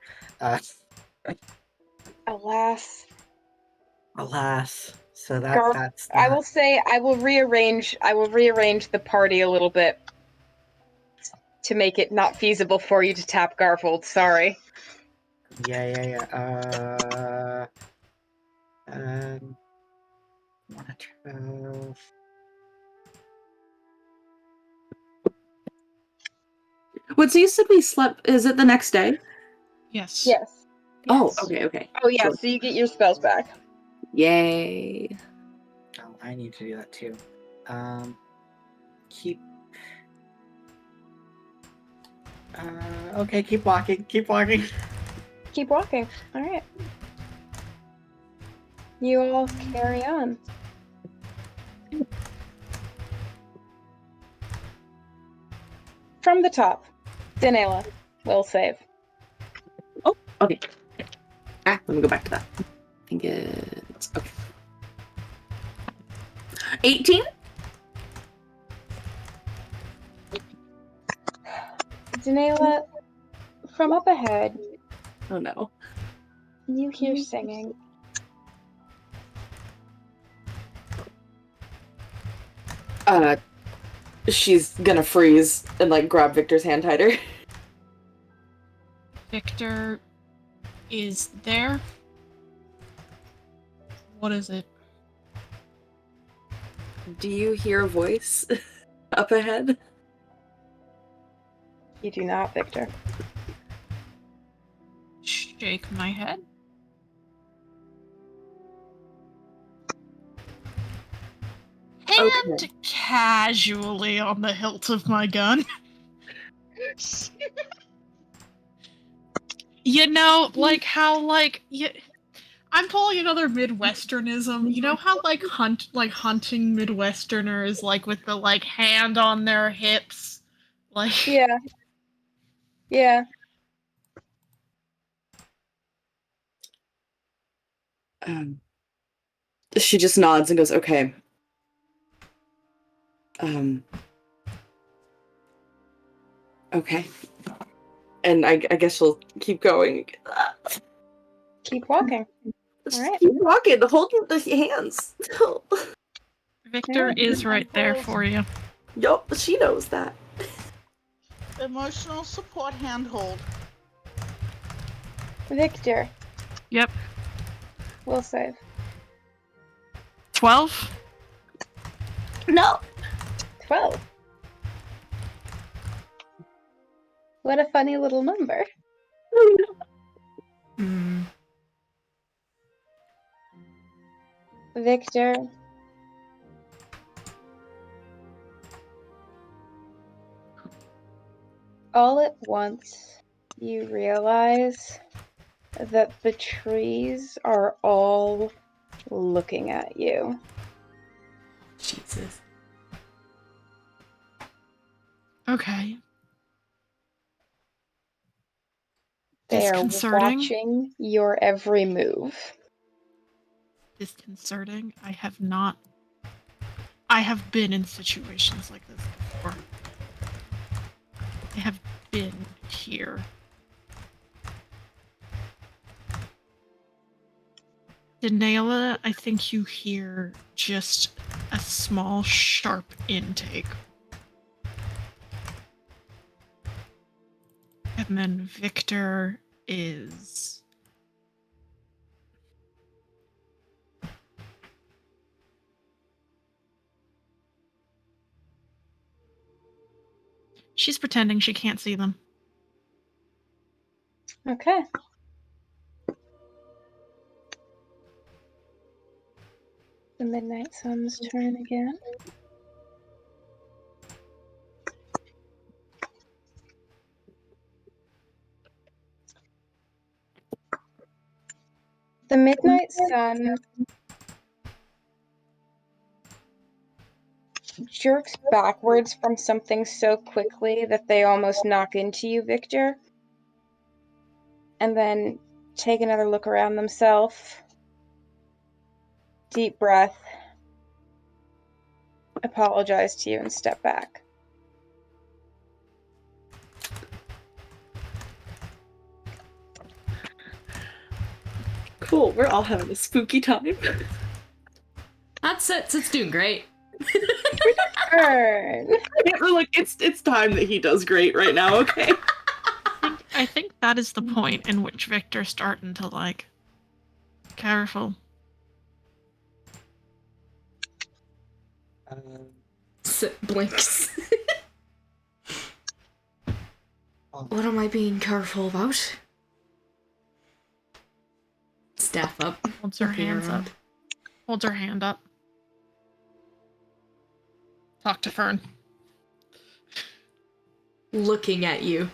Alas. So Garv, that's I not... will say I will rearrange the party a little bit to make it not feasible for you to tap Garvold. Sorry. Yeah. 12. What, so you said we slept, is it the next day? Yes. Yes. Oh, okay. Oh yeah, Cool. so you get your spells back. Yay. Oh, I need to do that too. Okay, keep walking. Keep walking. Alright. You all carry on. From the top, Danela will save. Oh, okay. Let me go back to that. I think it's... Okay. 18? Danela, from up ahead, Oh no. you hear singing. She's gonna freeze and like grab Victor's hand tighter. Victor is there. What is it? Do you hear a voice up ahead? You do not, Victor. Shake my head. Hand Okay. casually on the hilt of my gun. You know, like how, like, I'm pulling another Midwesternism. You know how, like, hunting Midwesterners, like, with the, like, hand on their hips? Like, Yeah. Yeah. She just nods and goes, okay. Okay. And I guess she'll keep going. Keep walking. Just Alright. keep walking, holding the hands. Victor is right there for you. Yup, she knows that. Emotional support handhold. Victor, Yep. will save. 12? No. 12. What a funny little number. Hmm. Victor, all at once you realize that the trees are all looking at you. Jesus. Okay. They are Disconcerting. watching your every move. Disconcerting. I have been in situations like this before. I have been here. Danaela, I think you hear just a small, sharp intake. And then Victor is... She's pretending she can't see them. Okay. The Midnight Sun's turn again. The Midnight Sun jerks backwards from something so quickly that they almost knock into you, Victor. And then take another look around themselves. Deep breath. Apologize to you and step back. Cool, we're all having a spooky time. That's it. It's doing great. Turn. We're like, it's time that he does great right now, okay? I think that is the point in which Victor's starting to, like, careful. Blinks. What am I being careful about? Staff up. Holds her Looking hands around. up. Holds her hand up. Talk to Fern. Looking at you.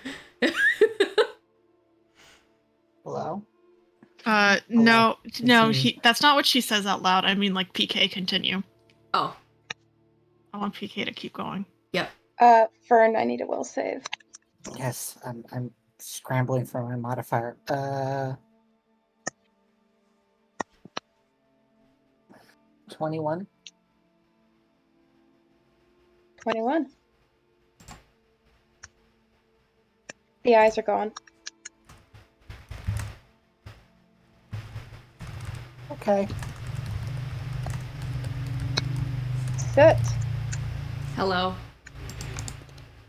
Hello? No, Continue. that's not what she says out loud. I mean, like, PK, continue. Oh. I want PK to keep going. Yep. Fern, I need a will save. Yes, I'm scrambling for my modifier. 21. 21. The eyes are gone. Okay. Soot. Hello.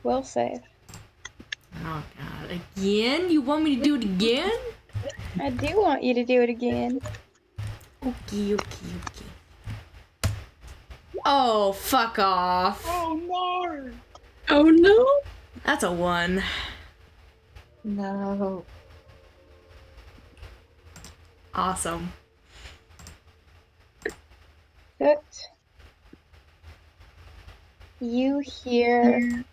Will save. Oh god. Again? You want me to do it again? I do want you to do it again. Okie, okie, okie. Oh, fuck off. Oh no! Oh no! That's a 1. No. Awesome. Good. You hear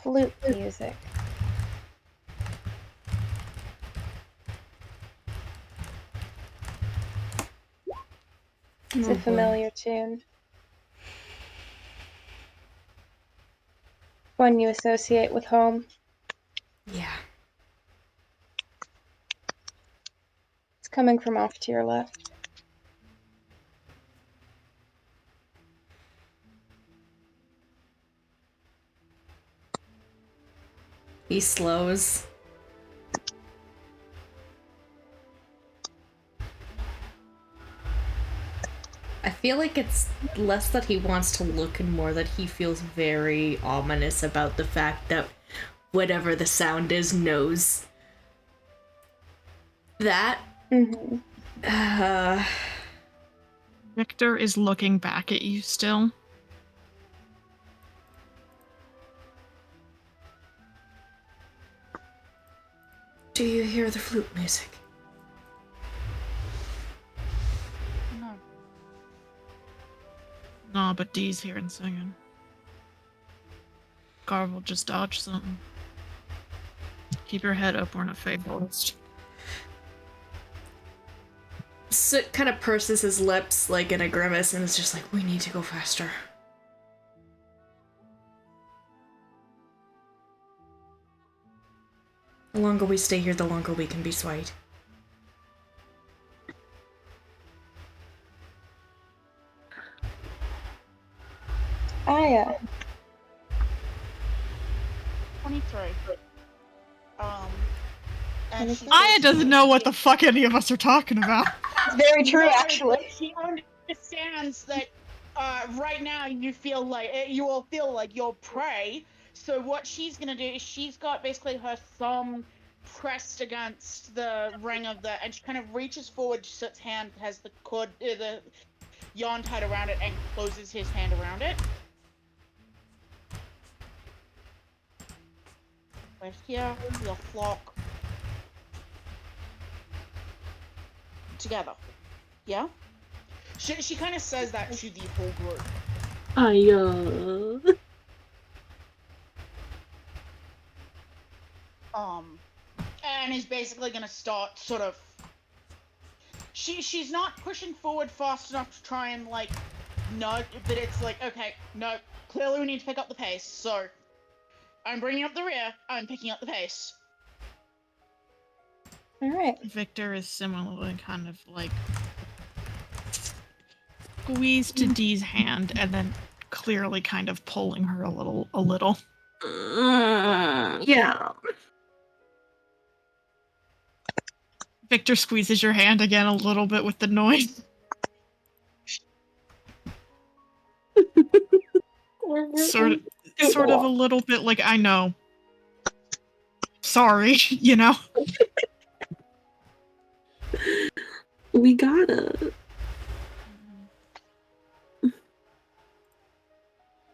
flute music. It's Oh, a boy. familiar tune. One you associate with home. Yeah. It's coming from off to your left. He slows. I feel like it's less that he wants to look and more that he feels very ominous about the fact that whatever the sound is knows that. Mm-hmm. Victor is looking back at you still. Do you hear the flute music? No. Nah, but Dee's here and singing. Garble just dodged something. Keep your head up, we're in a fey forest. Soot kind of purses his lips like in a grimace and is just like, we need to go faster. The longer we stay here, the longer we can be swayed. Aya. 23. And she Aya says- doesn't know what the fuck any of us are talking about. It's very true, No, actually. but she understands that right now you feel like you all feel like you're prey. So what she's gonna do is she's got basically her thumb pressed against the ring of the, and she kind of reaches forward. Soot's hand has the cord, the yarn tied around it, and closes his hand around it. Right here, your flock together. Yeah. She kind of says that to the whole group. And is basically gonna start sort of. She's not pushing forward fast enough to try and like nudge, but it's like, okay, no, clearly we need to pick up the pace. So I'm bringing up the rear. I'm picking up the pace. All right. Victor is similarly kind of like squeezed to Dee's hand and then clearly kind of pulling her a little. Yeah. Victor squeezes your hand again a little bit with the noise. Sort of a little bit like, I know. Sorry, you know? We gotta.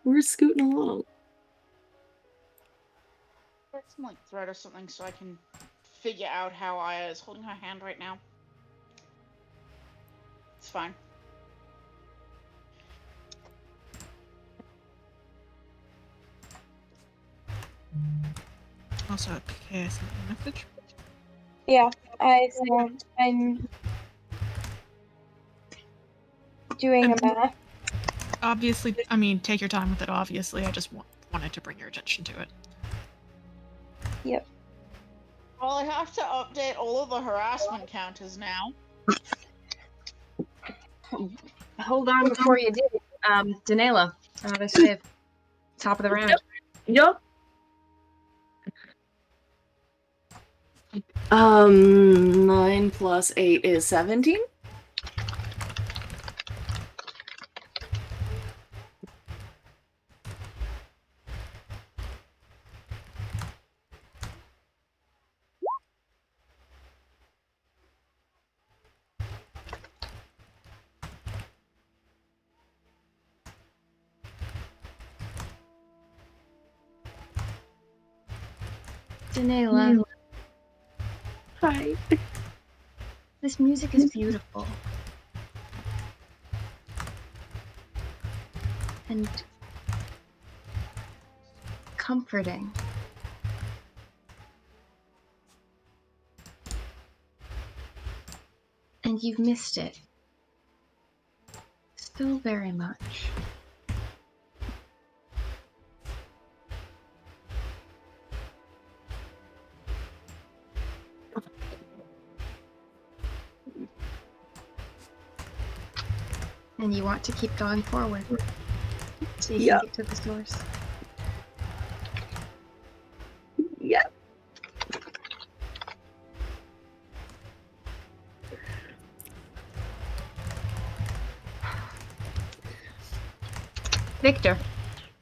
We're scooting along. Get some like thread or something so I can figure out how Aya is holding her hand right now. It's fine. Also, okay, I sent a message. Yeah, I'm doing a math. Obviously, I mean, take your time with it, obviously. I just wanted to bring your attention to it. Yep. Well, I have to update all of the harassment counters now. Hold on before you do. Danela, they save. Top of the round. Yup. 9 plus 8 is 17. Danela, Hi. this music is beautiful. And comforting. And you've missed it. So very much. And you want to keep going forward. So you Yeah. can get to the source. Yeah. Victor,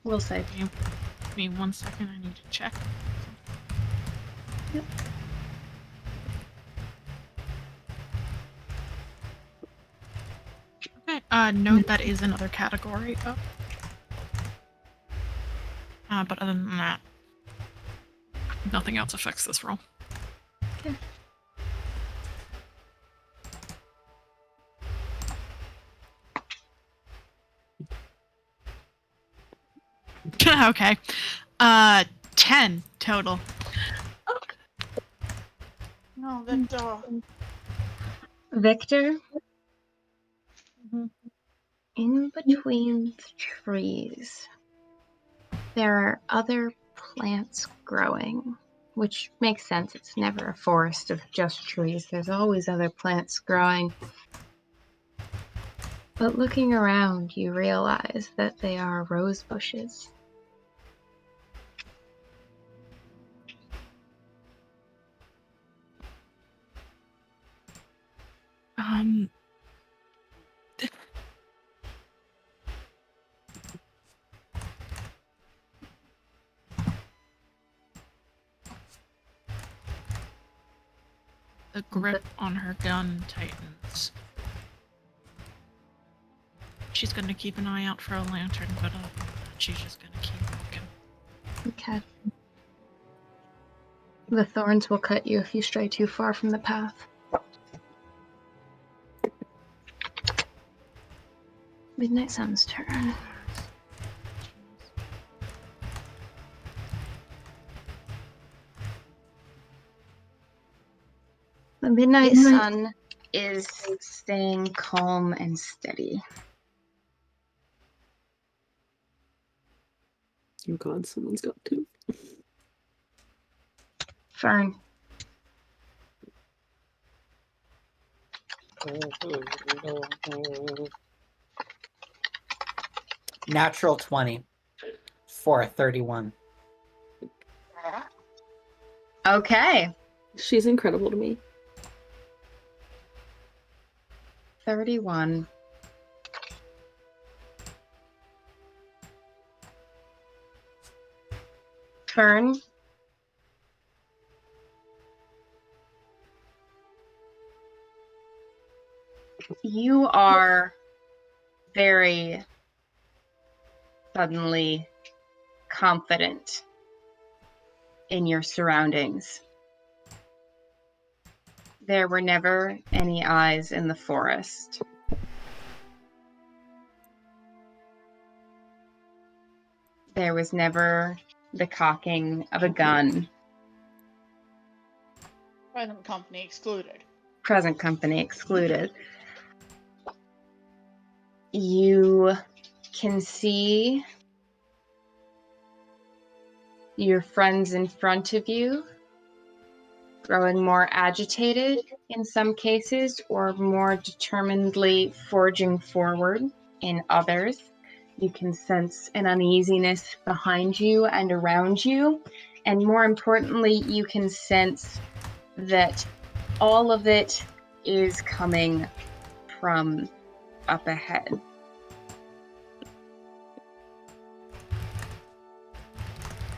we'll say. Give me 1 second, I need to check. Yep. Okay, note that is another category up. But other than that, nothing else affects this roll. Okay. Okay. 10 total. No, Victor. Victor, Mhm. in between the trees, there are other plants growing, which makes sense. It's never a forest of just trees. There's always other plants growing. But looking around, you realize that they are rose bushes. The grip on her gun tightens. She's gonna keep an eye out for a lantern, but she's just gonna keep walking. Okay. The thorns will cut you if you stray too far from the path. Midnight Sun's turn. The Midnight Sun is staying calm and steady. Oh god, someone's got two. Fern. Natural 20 for a 31. Okay. She's incredible to me. 31. Fern. You are very suddenly confident in your surroundings. There were never any eyes in the forest. There was never the cocking of a gun. Present company excluded. Present company excluded. You can see your friends in front of you growing more agitated in some cases, or more determinedly forging forward in others. You can sense an uneasiness behind you and around you. And more importantly, you can sense that all of it is coming from up ahead.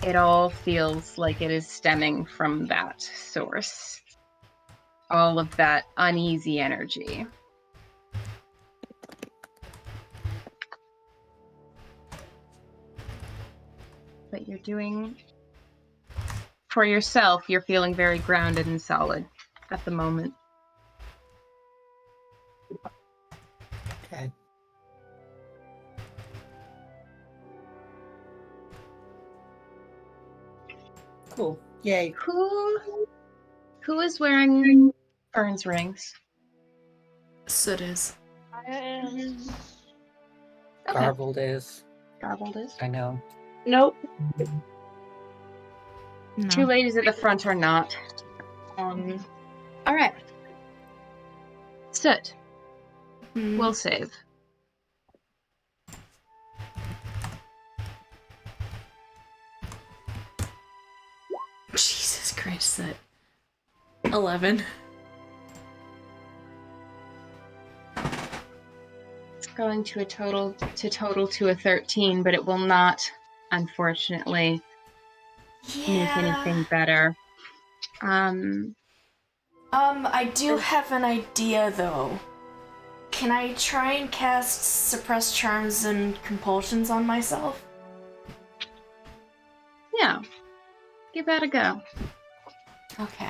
It all feels like it is stemming from that source. All of that uneasy energy. But you're doing for yourself, you're feeling very grounded and solid at the moment. Okay. Cool. Yay. Who is wearing Fern's rings? So it is. Okay. Garbled is. Garbled is. I know. Nope. Two No. ladies at the front are not. All right. Soot, we'll save. Jesus Christ, that 11. It's going to total to a 13, but it will not, unfortunately, make anything better. I do have an idea though. Can I try and cast Suppress Charms and Compulsions on myself? Yeah. Give that a go. Okay.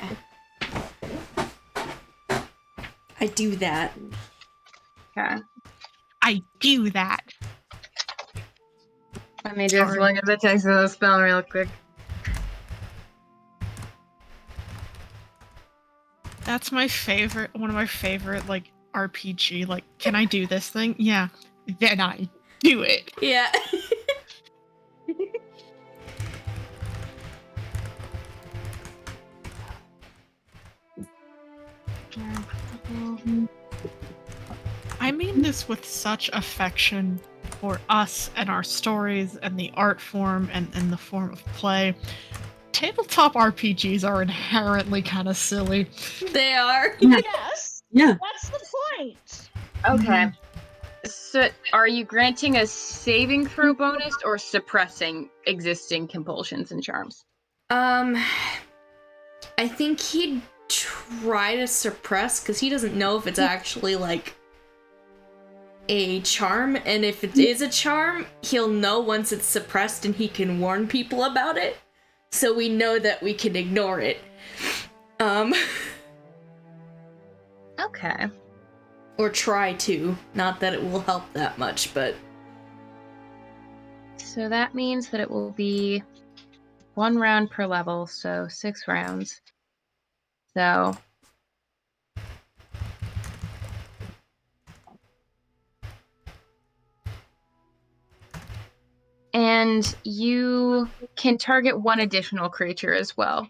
I do that. Okay. I do that. Let me just look at the text of the spell real quick. That's my favorite, one of my favorite, like, RPG. Like, can I do this thing? Yeah. Then I do it. Yeah. I mean this with such affection for us and our stories and the art form and the form of play. Tabletop RPGs are inherently kind of silly. They are. Yes. Yeah. That's the point. Okay. So, are you granting a saving throw bonus or suppressing existing compulsions and charms? I think he'd try to suppress because he doesn't know if it's actually like a charm, and if it is a charm, he'll know once it's suppressed and he can warn people about it. So we know that we can ignore it. Okay. Or try to. Not that it will help that much, but So that means that it will be 1 round per level, so 6 rounds. So and you can target one additional creature as well,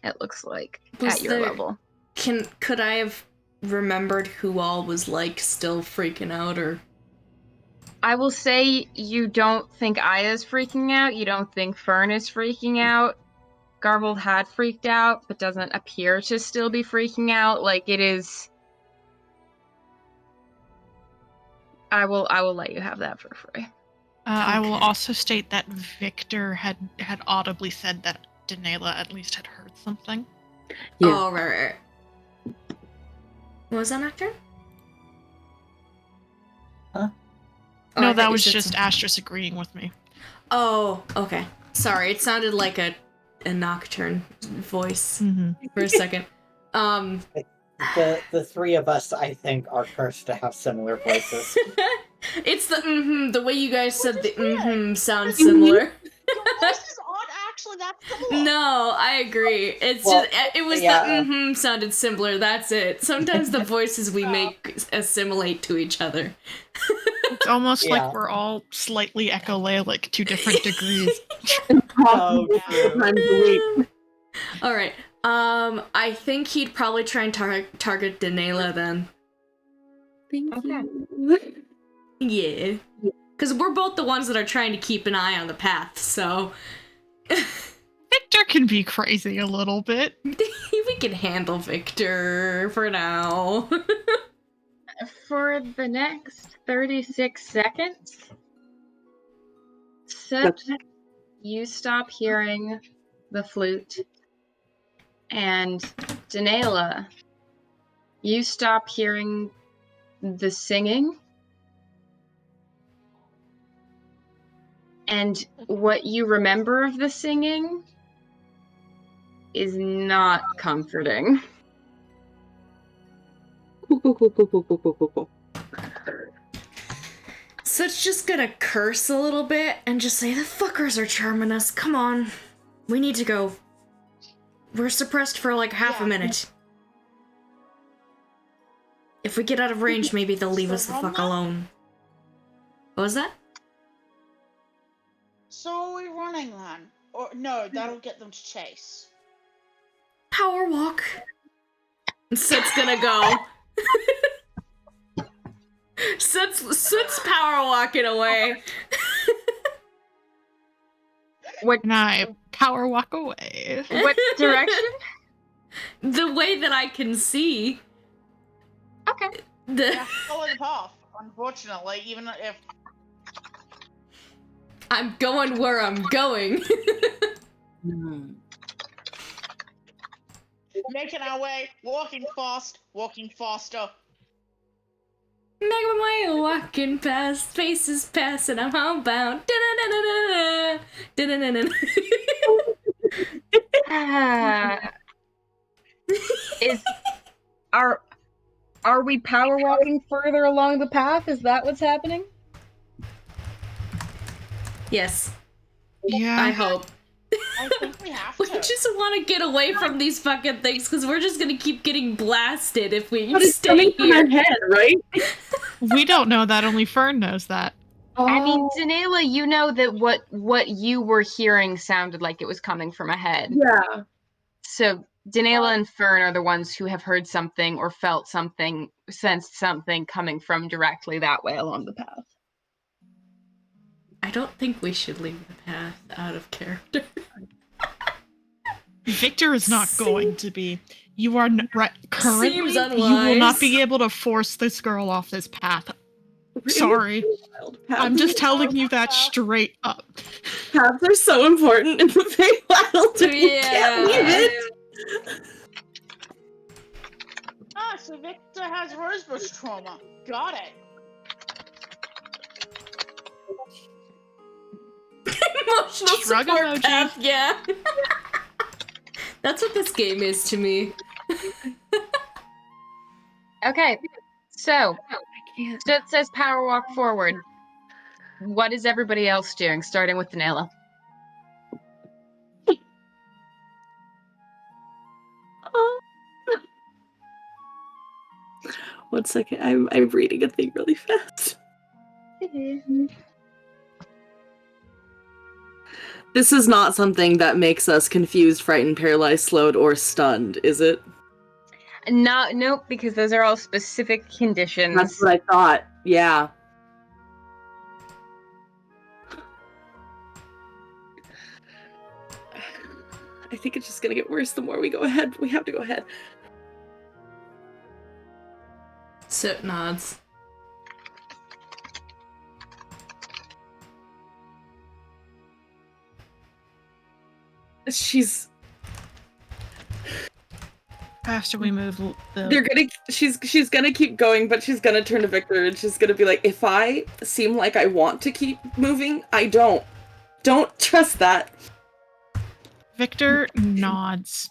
it looks like, at your level. Could I have remembered who all was like still freaking out, or I will say you don't think Aya's freaking out, you don't think Fern is freaking out. Garbled had freaked out, but doesn't appear to still be freaking out. Like, it is... I will let you have that for free. I will Okay. also state that Victor had audibly said that Danela at least had heard something. Yeah. Oh, right. What was that, Nectar? Huh? Oh, No, I that thought you was said just something. Astrus agreeing with me. Oh, okay. Sorry, it sounded like a Nocturne voice Mm-hmm. for a second. The three of us, I think, are cursed to have similar voices. It's the way you guys said the weird. sounds similar. Your voices aren't actually that similar. No, I agree. It's Well, just it was yeah. the sounded similar. That's it. Sometimes the voices we make assimilate to each other. It's almost Yeah. like we're all slightly echolalic to different degrees. Oh, true. Times a week. All right. I think he'd probably try and target Danela then. Thank Okay. you. Yeah. Because we're both the ones that are trying to keep an eye on the path, so Victor can be crazy a little bit. we can handle Victor for now. For the next 36 seconds, Soot, you stop hearing the flute, and Danela, you stop hearing the singing, and what you remember of the singing is not comforting. Cool. Soot's just gonna curse a little bit and just say, the fuckers are charming us. Come on. We need to go. We're suppressed for like half a minute. If we get out of range, maybe they'll leave us the fuck alone. What was that? So are we running then? Or no, that'll get them to chase. Power walk. Soot's gonna go. Soot's power walking away. What And I power walk away. what direction? The way that I can see. Okay. Yeah, follow the path. Unfortunately, even if I'm going where I'm going. making our way, walking fast, walking faster. Make my way, walking past, faces pass, and I'm homebound. Da-da-da-da-da-da. Are we power walking further along the path? Is that what's happening? Yes, Yeah. I hope. I think we have We to. just want to get away from these fucking things because we're just gonna keep getting blasted if we But it's stay coming from here. my head, right? We don't know that, only Fern knows that. I mean, Oh, Danela, you know that what you were hearing sounded like it was coming from ahead. yeah. So Danela and Fern are the ones who have heard something or felt something, sensed something coming from directly that way along the path. I don't think we should leave the path out of character. Victor is not going to be. You are right. Currently, Seems you will not unwise. be able to force this girl off this path. Really Sorry. wild. I'm just telling you that straight up. Paths are so important in the Feywild. You can't leave Yeah. it. Ah, so Victor has rosebush trauma. Got it. Emotional Shrug support emoji. path, yeah. That's what this game is to me. Okay, so I can't. Soot says power walk forward. What is everybody else doing, starting with Danela? One second, I'm reading a thing really fast. This is not something that makes us confused, frightened, paralyzed, slowed, or stunned, is it? Nope, because those are all specific conditions. That's what I thought. Yeah. I think it's just gonna get worse the more we go ahead. We have to go ahead. Soot nods. She's. Faster we move, They're gonna. She's gonna keep going, but she's gonna turn to Victor and she's gonna be like, "If I seem like I want to keep moving, I don't. Don't trust that." Victor nods.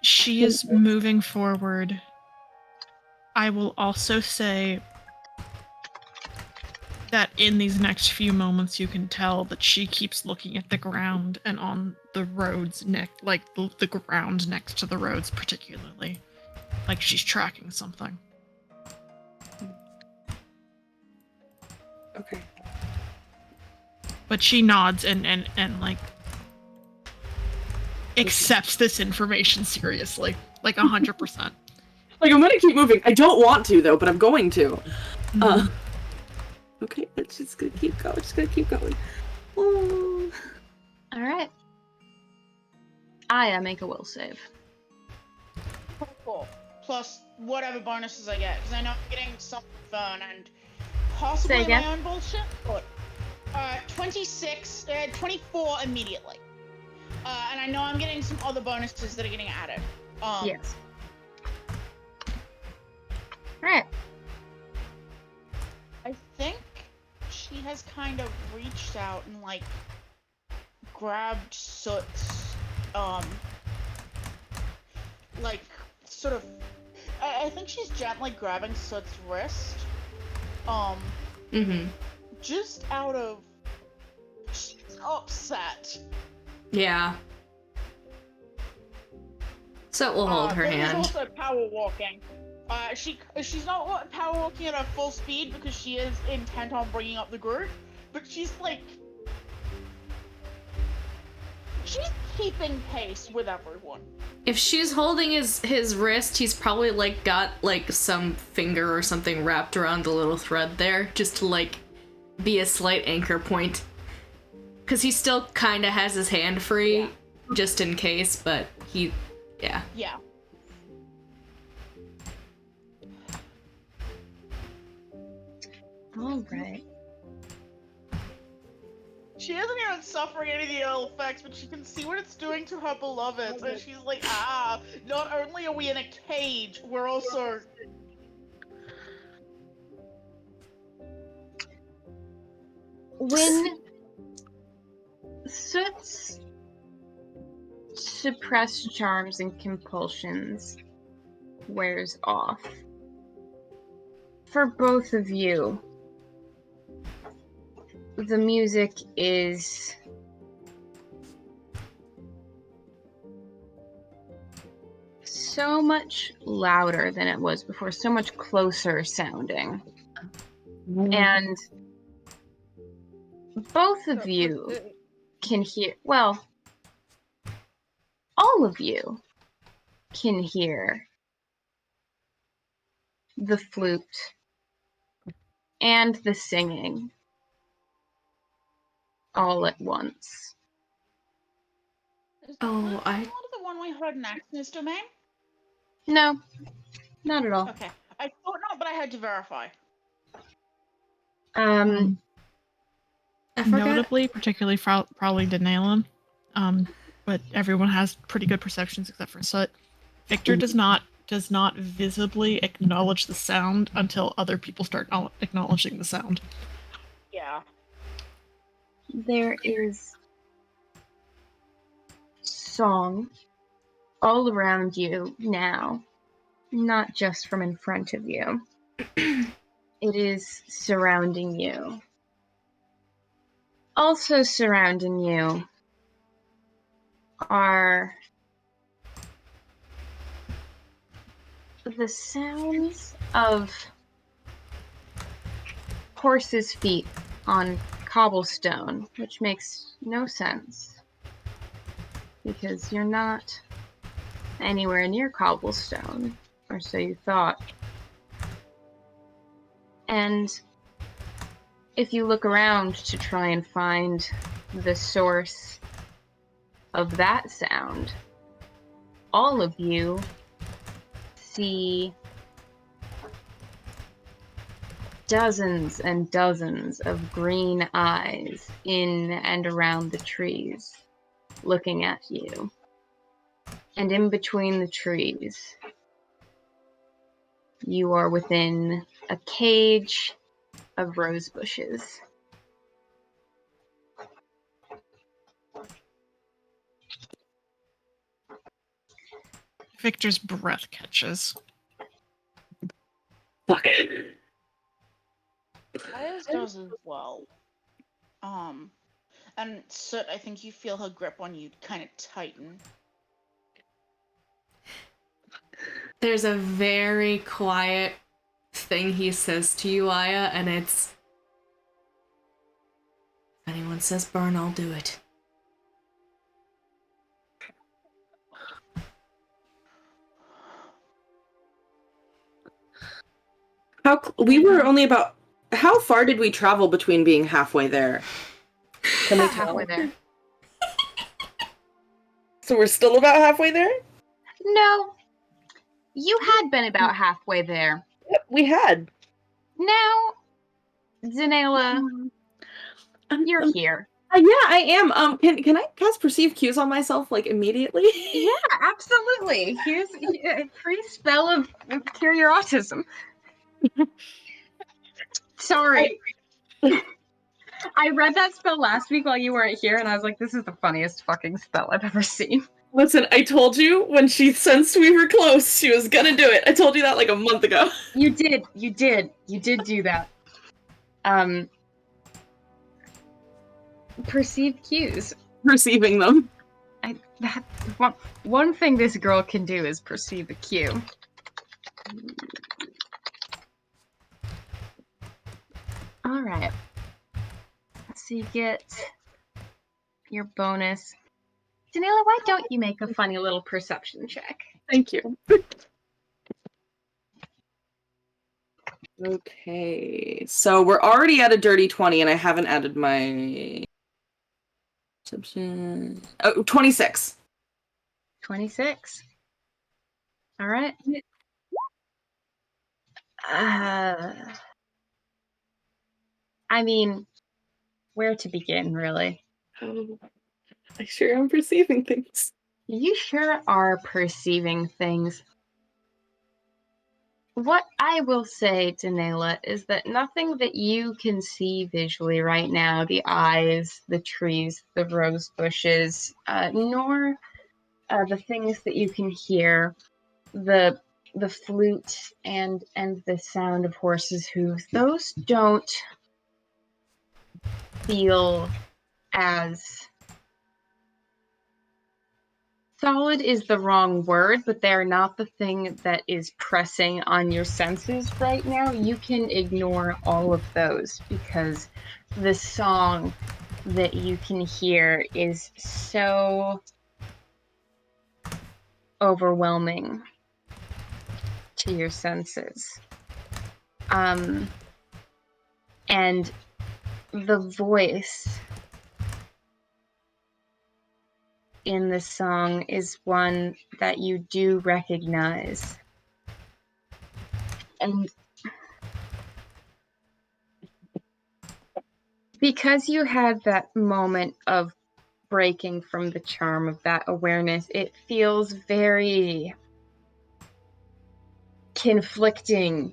She is moving forward. I will also say that in these next few moments you can tell that she keeps looking at the ground and on the roads like the ground next to the roads particularly. Like she's tracking something. Okay. But she nods and like accepts this information seriously. Like 100%. Like, I'm gonna keep moving. I don't want to though, but I'm going to. Okay, it's just gonna keep going. Just gonna keep going. Oh. All right. Aya, make a will save. 24 plus whatever bonuses I get, because I know I'm getting some fun and possibly Say again? my own bullshit. But 24 immediately, and I know I'm getting some other bonuses that are getting added. Yes. All right. I think she has kind of reached out and like grabbed Soot's, like, sort of, I think she's gently grabbing Soot's wrist, Mm-hmm. just out of, she's upset. Yeah. So we'll hold her But hand. She's also power walking. She's not power walking at a full speed because she is intent on bringing up the group, but she's like, she's keeping pace with everyone. If she's holding his wrist, he's probably like got like some finger or something wrapped around the little thread there, just to like be a slight anchor point. Cause he still kind of has his hand free, just in case, but he, yeah. Yeah. All right. She isn't even suffering any of the ill effects, but she can see what it's doing to her beloveds, and she's like, not only are we in a cage, we're also... When Soot's suppressed charms and compulsions wears off, for both of you, the music is so much louder than it was before, so much closer sounding. And both of you can hear, well, all of you can hear the flute and the singing all at once. Oh, I... Is the one we heard in Axion's domain? No, not at all. Okay. I thought not, but I had to verify. I forgot. Notably, particularly probably Denalen, but everyone has pretty good perceptions except for Soot. Victor does not visibly acknowledge the sound until other people start acknowledging the sound. Yeah. There is song all around you now, not just from in front of you. It is surrounding you. Also surrounding you are the sounds of horses' feet on cobblestone, which makes no sense because you're not anywhere near cobblestone, or so you thought. And if you look around to try and find the source of that sound, all of you see dozens and dozens of green eyes in and around the trees looking at you. And in between the trees, you are within a cage of rose bushes. Victor's breath catches. Fuck. As does as well. And Soot, I think you feel her grip on you kind of tighten. There's a very quiet thing he says to you, Aya, and it's... If anyone says burn, I'll do it. We were only about... How far did we travel between being halfway there? Can we tell? Halfway there. So we're still about halfway there? No. You had been about halfway there. Yep, we had. Now, Zanela, you're here. Yeah, I am. Can I cast perceive cues on myself like immediately? Yeah, absolutely. Here's a free spell of cure your autism. Sorry. I read that spell last week while you weren't here, and I was like, this is the funniest fucking spell I've ever seen. Listen, I told you when she sensed we were close, she was gonna do it. I told you that like a month ago. You did do that. Perceive cues. Perceiving them. One thing this girl can do is perceive a cue. All right. So you get your bonus. Danila, why don't you make a funny little perception check? Thank you. Okay, so we're already at a dirty 20, and I haven't added my perception. Oh, 26. 26. All right. I mean, where to begin, really? Oh, I sure am perceiving things. You sure are perceiving things. What I will say, Danela, is that nothing that you can see visually right now, the eyes, the trees, the rose bushes, nor the things that you can hear, the flute and the sound of horses' hooves, those don't feel as solid is the wrong word, but they're not the thing that is pressing on your senses right now. You can ignore all of those because the song that you can hear is so overwhelming to your senses. And the voice in this song is one that you do recognize. And because you had that moment of breaking from the charm of that awareness, it feels very conflicting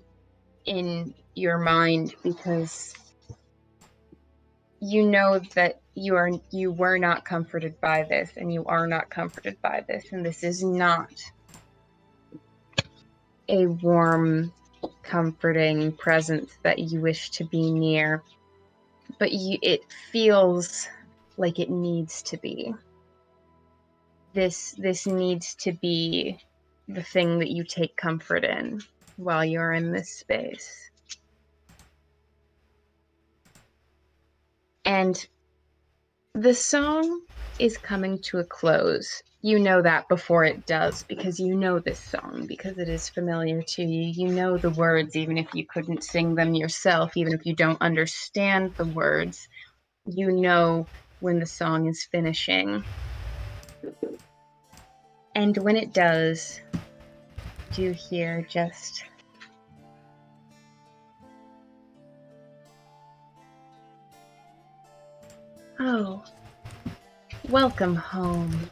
in your mind because you know that you were not comforted by this, and you are not comforted by this, and this is not a warm, comforting presence that you wish to be near, but it feels like it needs to be. This needs to be the thing that you take comfort in while you're in this space. And the song is coming to a close. You know that before it does, because you know this song, because it is familiar to you. You know the words, even if you couldn't sing them yourself, even if you don't understand the words. You know when the song is finishing. And when it does, you hear just... Oh, welcome home.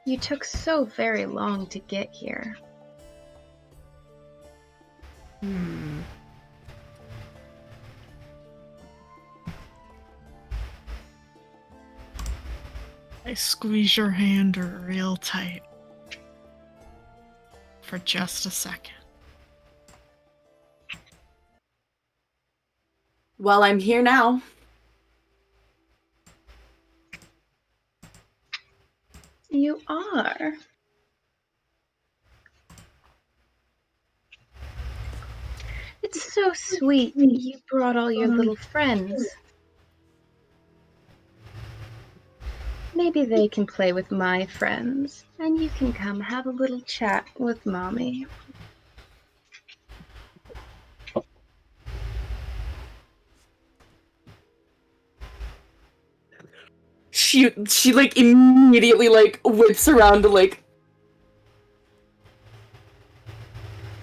You took so very long to get here. I squeeze your hand real tight for just a second. Well, I'm here now. You are. It's so sweet you brought all your little friends. Maybe they can play with my friends, and you can come have a little chat with Mommy. She like immediately like whips around to like,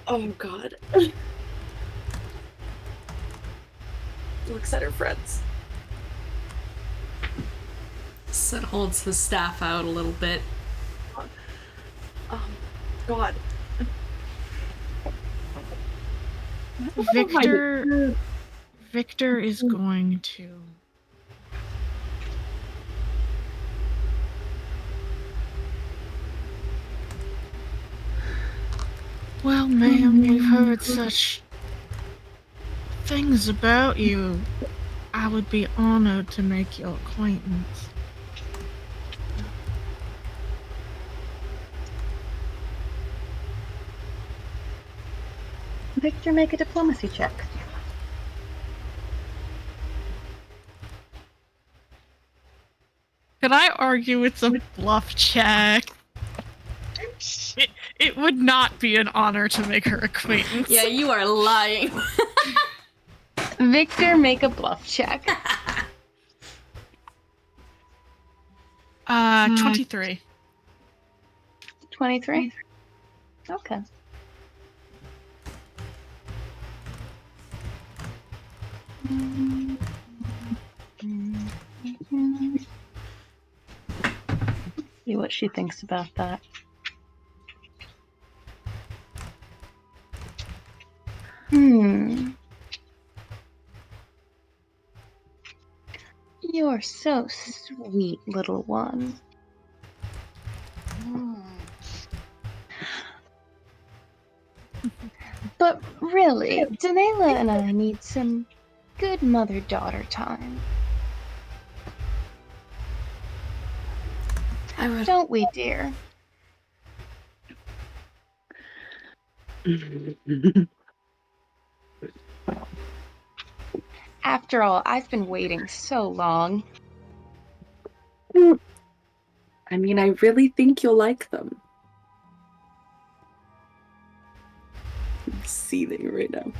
oh god. Looks at her friends. Set holds the staff out a little bit. God. Victor Victor is going to... Well, ma'am, we've heard such things about you. I would be honored to make your acquaintance. Victor, make a diplomacy check. Could I argue it's a bluff check? It would not be an honor to make her acquaintance. Yeah, you are lying. Victor, make a bluff check. 23. 23? Okay. See what she thinks about that. You're so sweet, little one. But really, Danela and I need some good mother-daughter time. Don't we, dear? After all, I've been waiting so long. I mean, I really think you'll like them. I'm seething right now.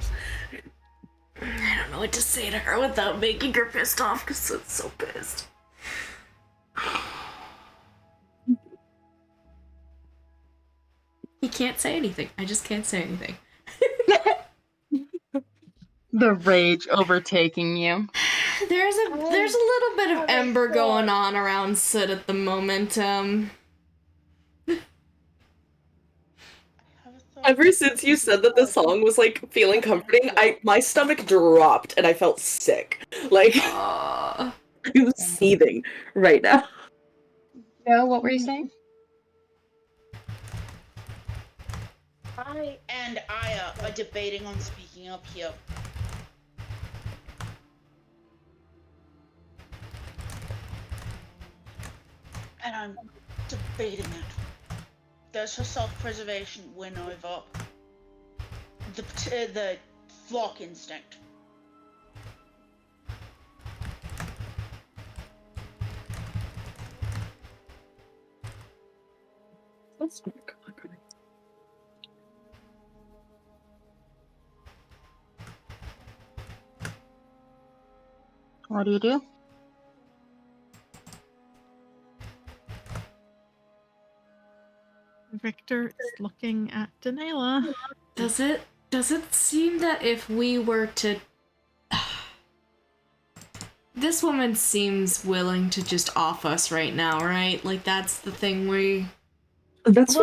I don't know what to say to her without making her pissed off because I'm so pissed. He can't say anything. I just can't say anything. The rage overtaking you. There's a little bit of ember going on around Sid at the moment. Ever since you said that the song was like feeling comforting, my stomach dropped and I felt sick. Like I'm seething right now. No, what were you saying? I and Aya are debating on speaking up here. And I'm debating it. Does her self-preservation win over the flock instinct? That's not good. What do you do? Victor is looking at Danela. Does it seem that if we were to... This woman seems willing to just off us right now, right? Like, that's the thing That's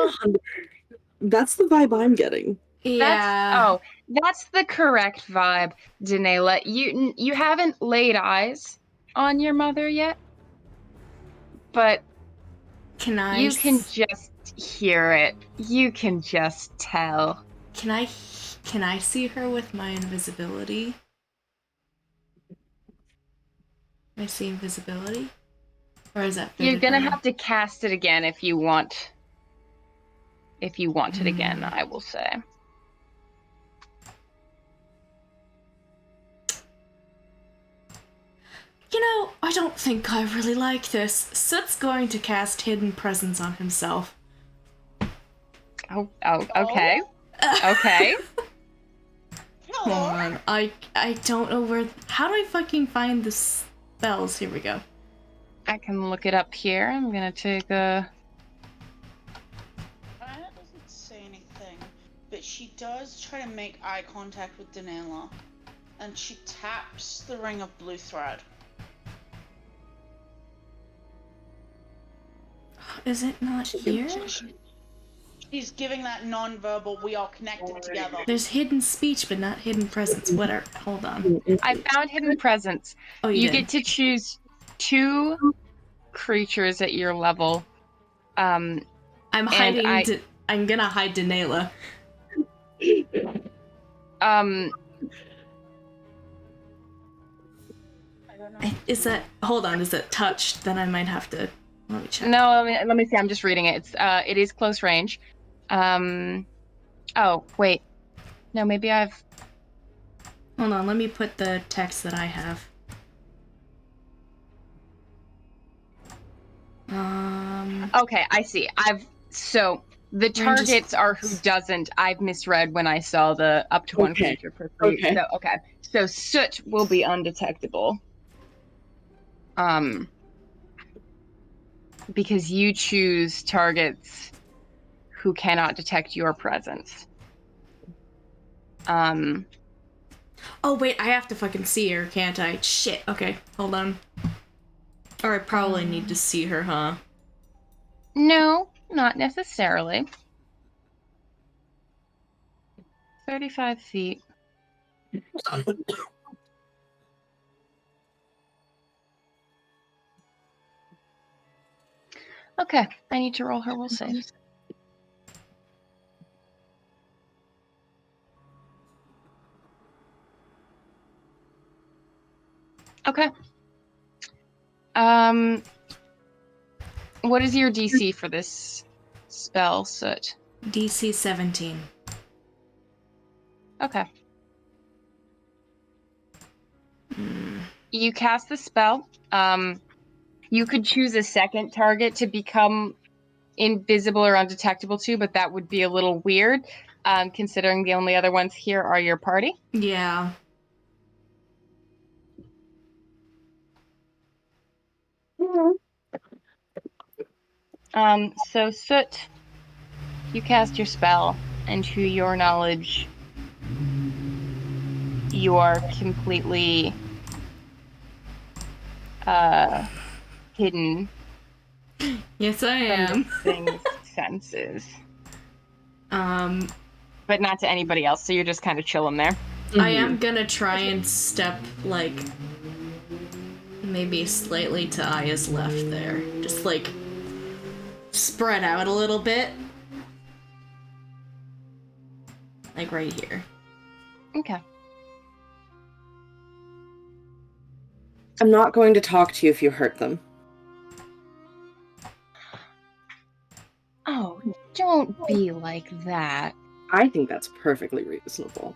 that's the vibe I'm getting. Yeah. That's the correct vibe, Danela. You haven't laid eyes on your mother yet, but you can just hear it. You can just tell. Can I see her with my invisibility? Can I see invisibility? Or is that... You're gonna have to cast it again if you want. If you want it again, I will say. You know, I don't think I really like this. Soot's going to cast Hidden Presence on himself. Oh, okay. Okay. Hold on. I don't know where... How do I fucking find the spells? Here we go. I can look it up here. I'm gonna take a... Aya doesn't say anything, but she does try to make eye contact with Danela, and she taps the ring of blue thread. Is it not here? is giving that non-verbal, we are connected together. There's hidden speech, but not hidden presence. Whatever. Hold on. I found hidden presence. Oh, You did. get to choose 2 creatures at your level. I'm hiding. I- I'm gonna hide Denayla. Is that? Hold on. Is that touched? Then I might have to. Let me check. No, let me see. I'm just reading it. It is close range. Oh, wait. No, maybe I've... Hold on. Let me put the text that I have. Okay, I see. So the targets are who doesn't. I've misread when I saw the up to 1 creature per creature. Okay. So soot will be undetectable. Because you choose targets who cannot detect your presence. Oh wait, I have to fucking see her, can't I? Shit. Okay, hold on. Or I probably need to see her, huh? No, not necessarily. 35 feet. Okay, I need to roll her will save. Okay. What is your DC for this spell, Soot? DC 17. Okay. You cast the spell. You could choose a second target to become invisible or undetectable to, but that would be a little weird, considering the only other ones here are your party. Yeah. So Soot, you cast your spell, and to your knowledge, you are completely hidden Yes, I from am. this thing's senses. But not to anybody else, so you're just kind of chilling there. I am gonna try and step, like, maybe slightly to Aya's left there. Just, like, spread out a little bit. Like, right here. Okay. I'm not going to talk to you if you hurt them. Oh, don't be like that. I think that's perfectly reasonable.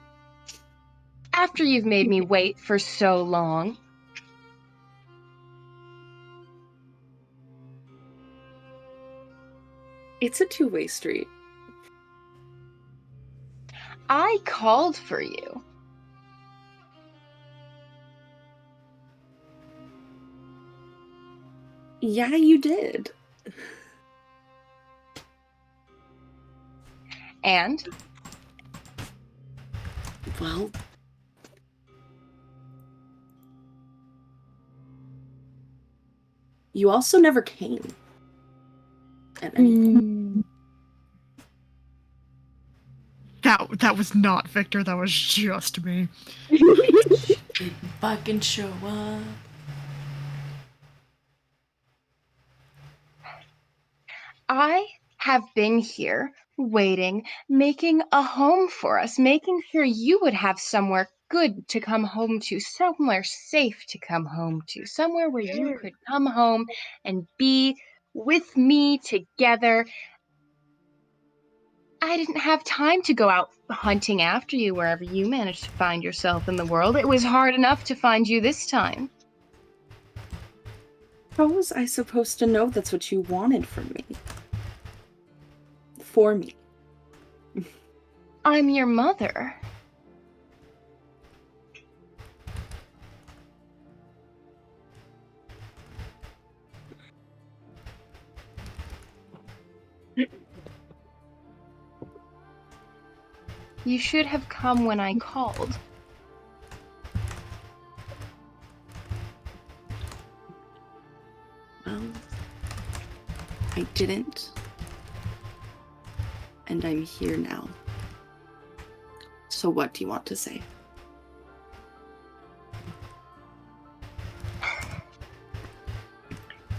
After you've made me wait for so long. It's a two-way street. I called for you. Yeah, you did. And? Well... you also never came. That was not Victor, that was just me. Didn't fucking show up. I have been here, waiting, making a home for us, making sure you would have somewhere good to come home to, somewhere safe to come home to, somewhere where you could come home and be with me together. I didn't have time to go out hunting after you wherever you managed to find yourself in the world. It was hard enough to find you this time. How was I supposed to know that's what you wanted from me? For me. I'm your mother. You should have come when I called. Well, I didn't. and I'm here now. So what do you want to say?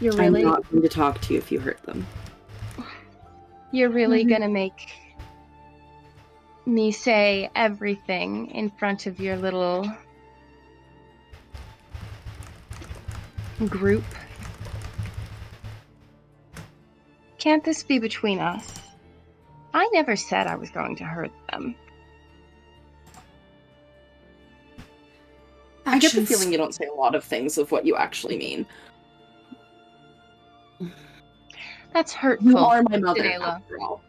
You're really, I'm not going to talk to you if you hurt them. you're really gonna make me say everything in front of your little group? Can't this be between us? I never said I was going to hurt them. I get the Actions. feeling you don't say a lot of things of what you actually mean. That's hurtful. You are my mother, Danela. after all.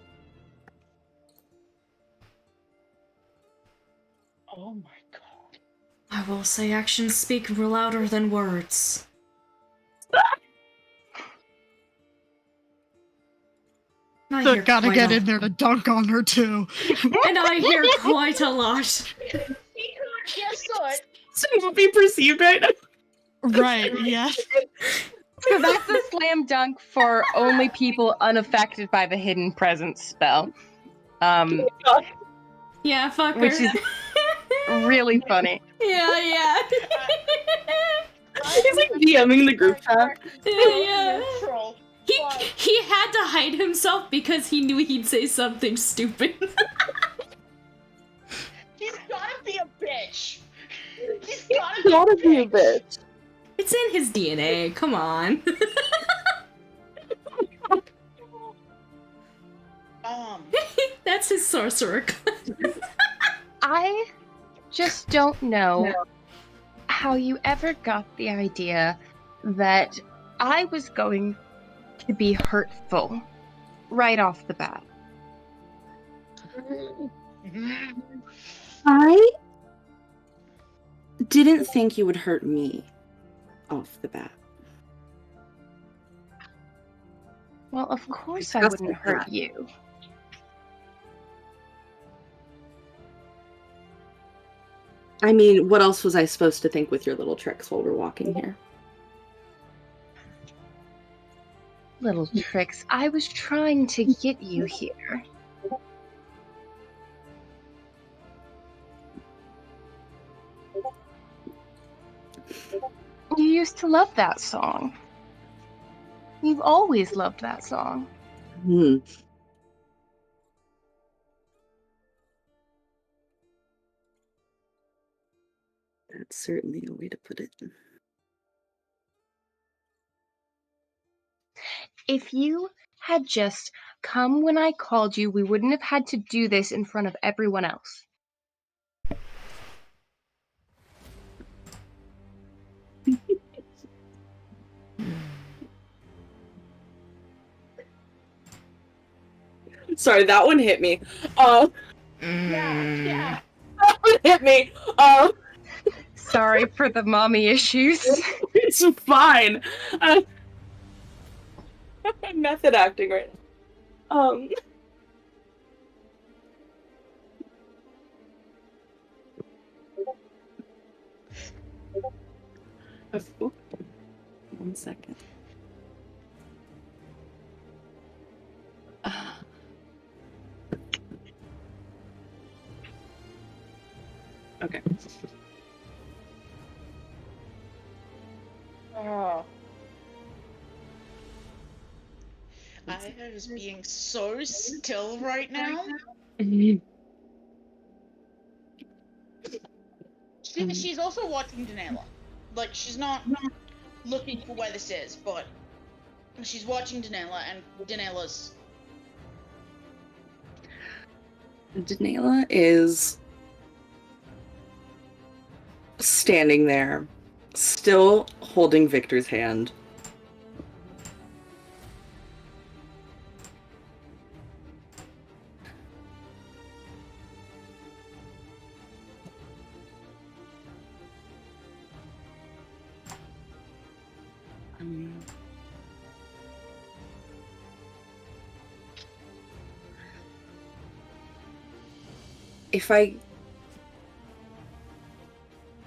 Oh my god. I will say actions speak louder than words. I hear Gotta quite get a- in there to dunk on her too. And I hear quite a lot. Yes, good. To not be perceived right now. Right, yes. So that's a slam dunk for only people unaffected by the hidden presence spell. Yeah, fuck Which her. is really funny. Yeah. He's like DMing the group chat. Yeah. Neutral. He had to hide himself because he knew he'd say something stupid. He's gotta be a bitch. He's Gotta be a bitch. It's in his DNA, come on. That's his sorcerer class. I just don't know how you ever got the idea that I was going to be hurtful right off the bat. I didn't think you would hurt me off the bat. Well, of course I Discuss wouldn't it, hurt yeah. you. I mean, what else was I supposed to think with your little tricks while we're walking here? Little tricks. I was trying to get you here. You used to love that song. You've always loved that song. That's certainly a way to put it. If you had just come when I called you, we wouldn't have had to do this in front of everyone else. Sorry, that one hit me. Yeah. That one hit me. Sorry for the mommy issues. It's fine. I'm method acting right now. Oh, 1 second. Okay. Oh. I was being so still right now. She's also watching Danela. Like, she's not looking for where this is, but she's watching Danela, and Danela's... Danela is standing there, still holding Victor's hand.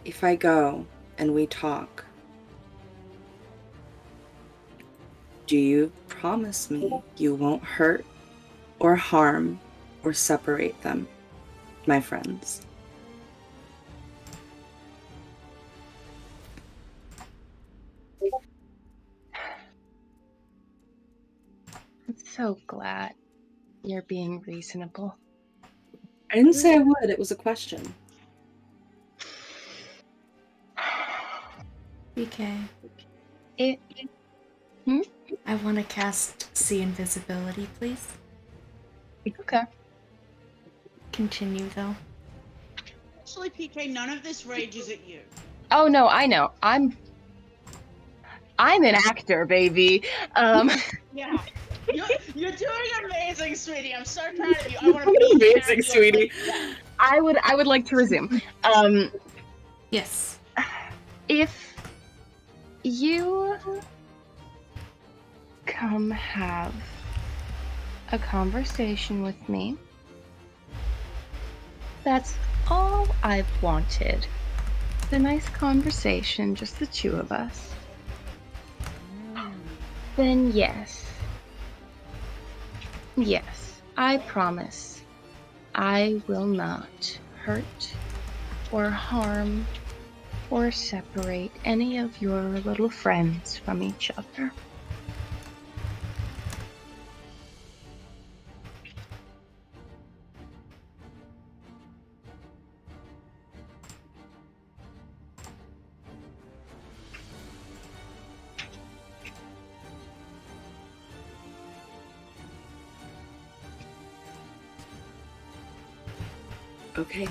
If I go and we talk, do you promise me you won't hurt or harm or separate them, my friends. I'm so glad you're being reasonable. I didn't say I would, it was a question. BK, It. I want to cast See Invisibility, please. Okay. Continue, though. Actually, PK, none of this rages at you. Oh no, I know. I'm an actor, baby. Yeah. You're doing amazing, sweetie. I'm so proud of you. I want to be your Amazing, character sweetie. like that. I would like to resume. Yes. If you come have a conversation with me, that's all I've wanted. It's a nice conversation, just the two of us. Then yes. Yes, I promise I will not hurt or harm or separate any of your little friends from each other. Okay.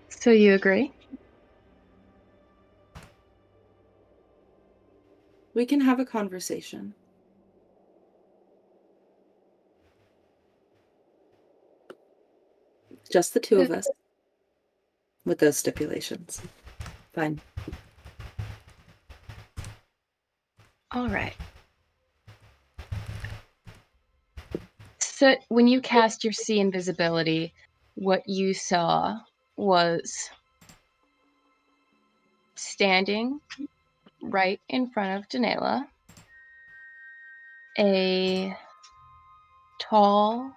So you agree? We can have a conversation. Just the two of us. With those stipulations. Fine. All right. So when you cast your See Invisibility, what you saw was standing right in front of Danela, a tall,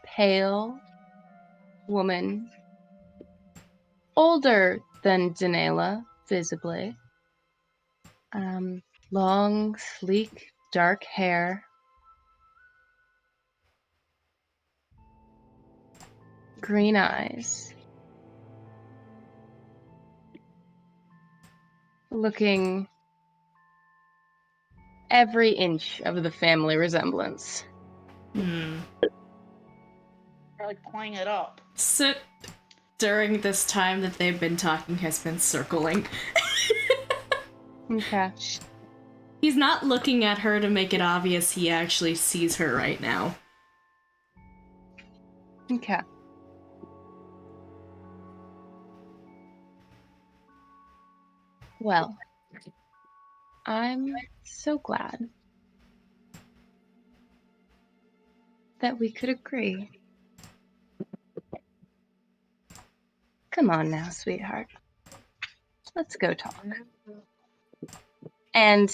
pale woman, older than Danela, visibly. Long, sleek, dark hair. Green eyes. Looking every inch of the family resemblance. Hmm. You're like playing it up. Sit during this time that they've been talking has been circling. Okay. He's not looking at her to make it obvious he actually sees her right now. Okay. Well, I'm so glad that we could agree. Come on now, sweetheart. Let's go talk. And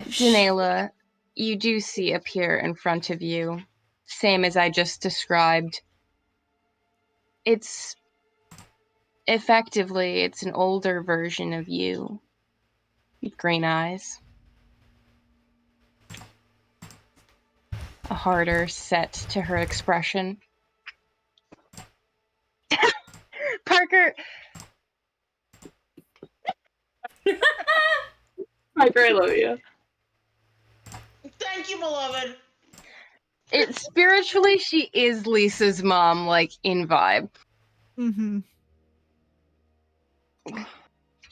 Danela, you do see appear in front of you, same as I just described. It's effectively, it's an older version of you. With green eyes. A harder set to her expression. Parker! Piper, I love you. Thank you, beloved. Spiritually, she is Lisa's mom, like, in vibe. Mm-hmm.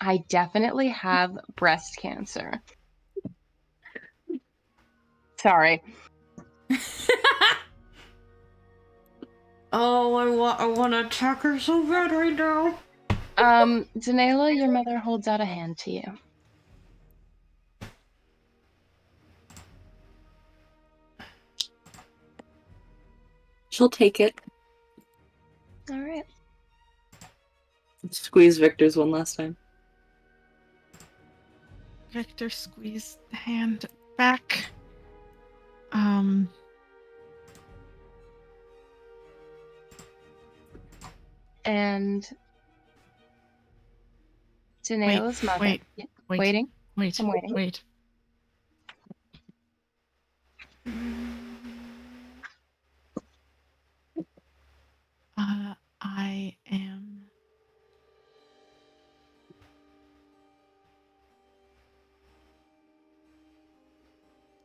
I definitely have breast cancer. Sorry. Oh, I want to attack her so bad right now. Danela, your mother holds out a hand to you. She'll take it. All right. Squeeze Victor's one last time. Victor squeezed the hand back. And Daenerys' mother. Wait. Waiting? Wait. I'm waiting. Wait. I am.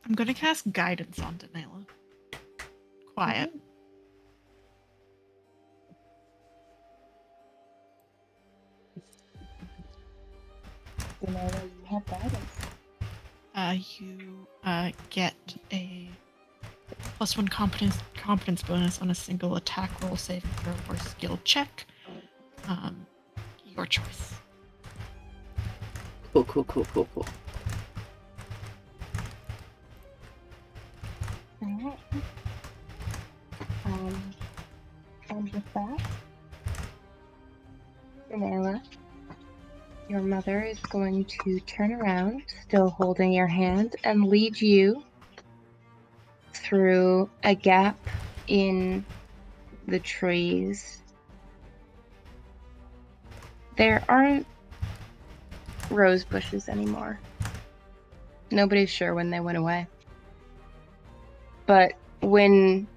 I'm gonna cast guidance on Danela. Quiet. Daenerys, you have guidance. You get a +1 competence bonus on a single attack roll, saving throw, or skill check. Your choice. Cool. Alright. And with that, Danela, your mother is going to turn around, still holding your hand, and lead you through a gap in the trees. There aren't rose bushes anymore. Nobody's sure when they went away. But when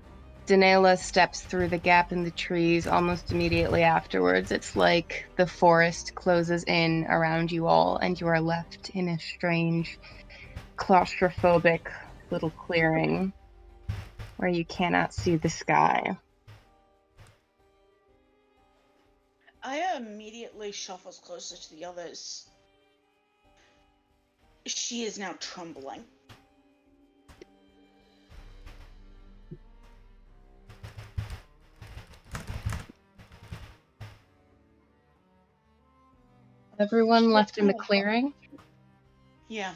Danela steps through the gap in the trees almost immediately afterwards, it's like the forest closes in around you all and you are left in a strange, claustrophobic little clearing where you cannot see the sky. Aya immediately shuffles closer to the others. She is now trembling. Everyone left in the clearing, Yeah.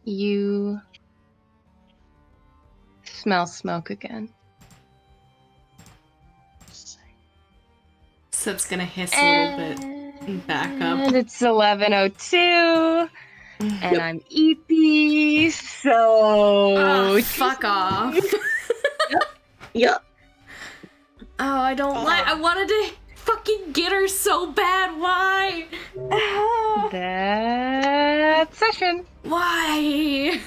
you smell smoke again. Soap's gonna hiss a little bit and back up. And it's 11:02, and I'm EP, so... Oh, fuck off. Yep. Oh, I don't like. I wanted to fucking get her so bad. Why? That session. Why?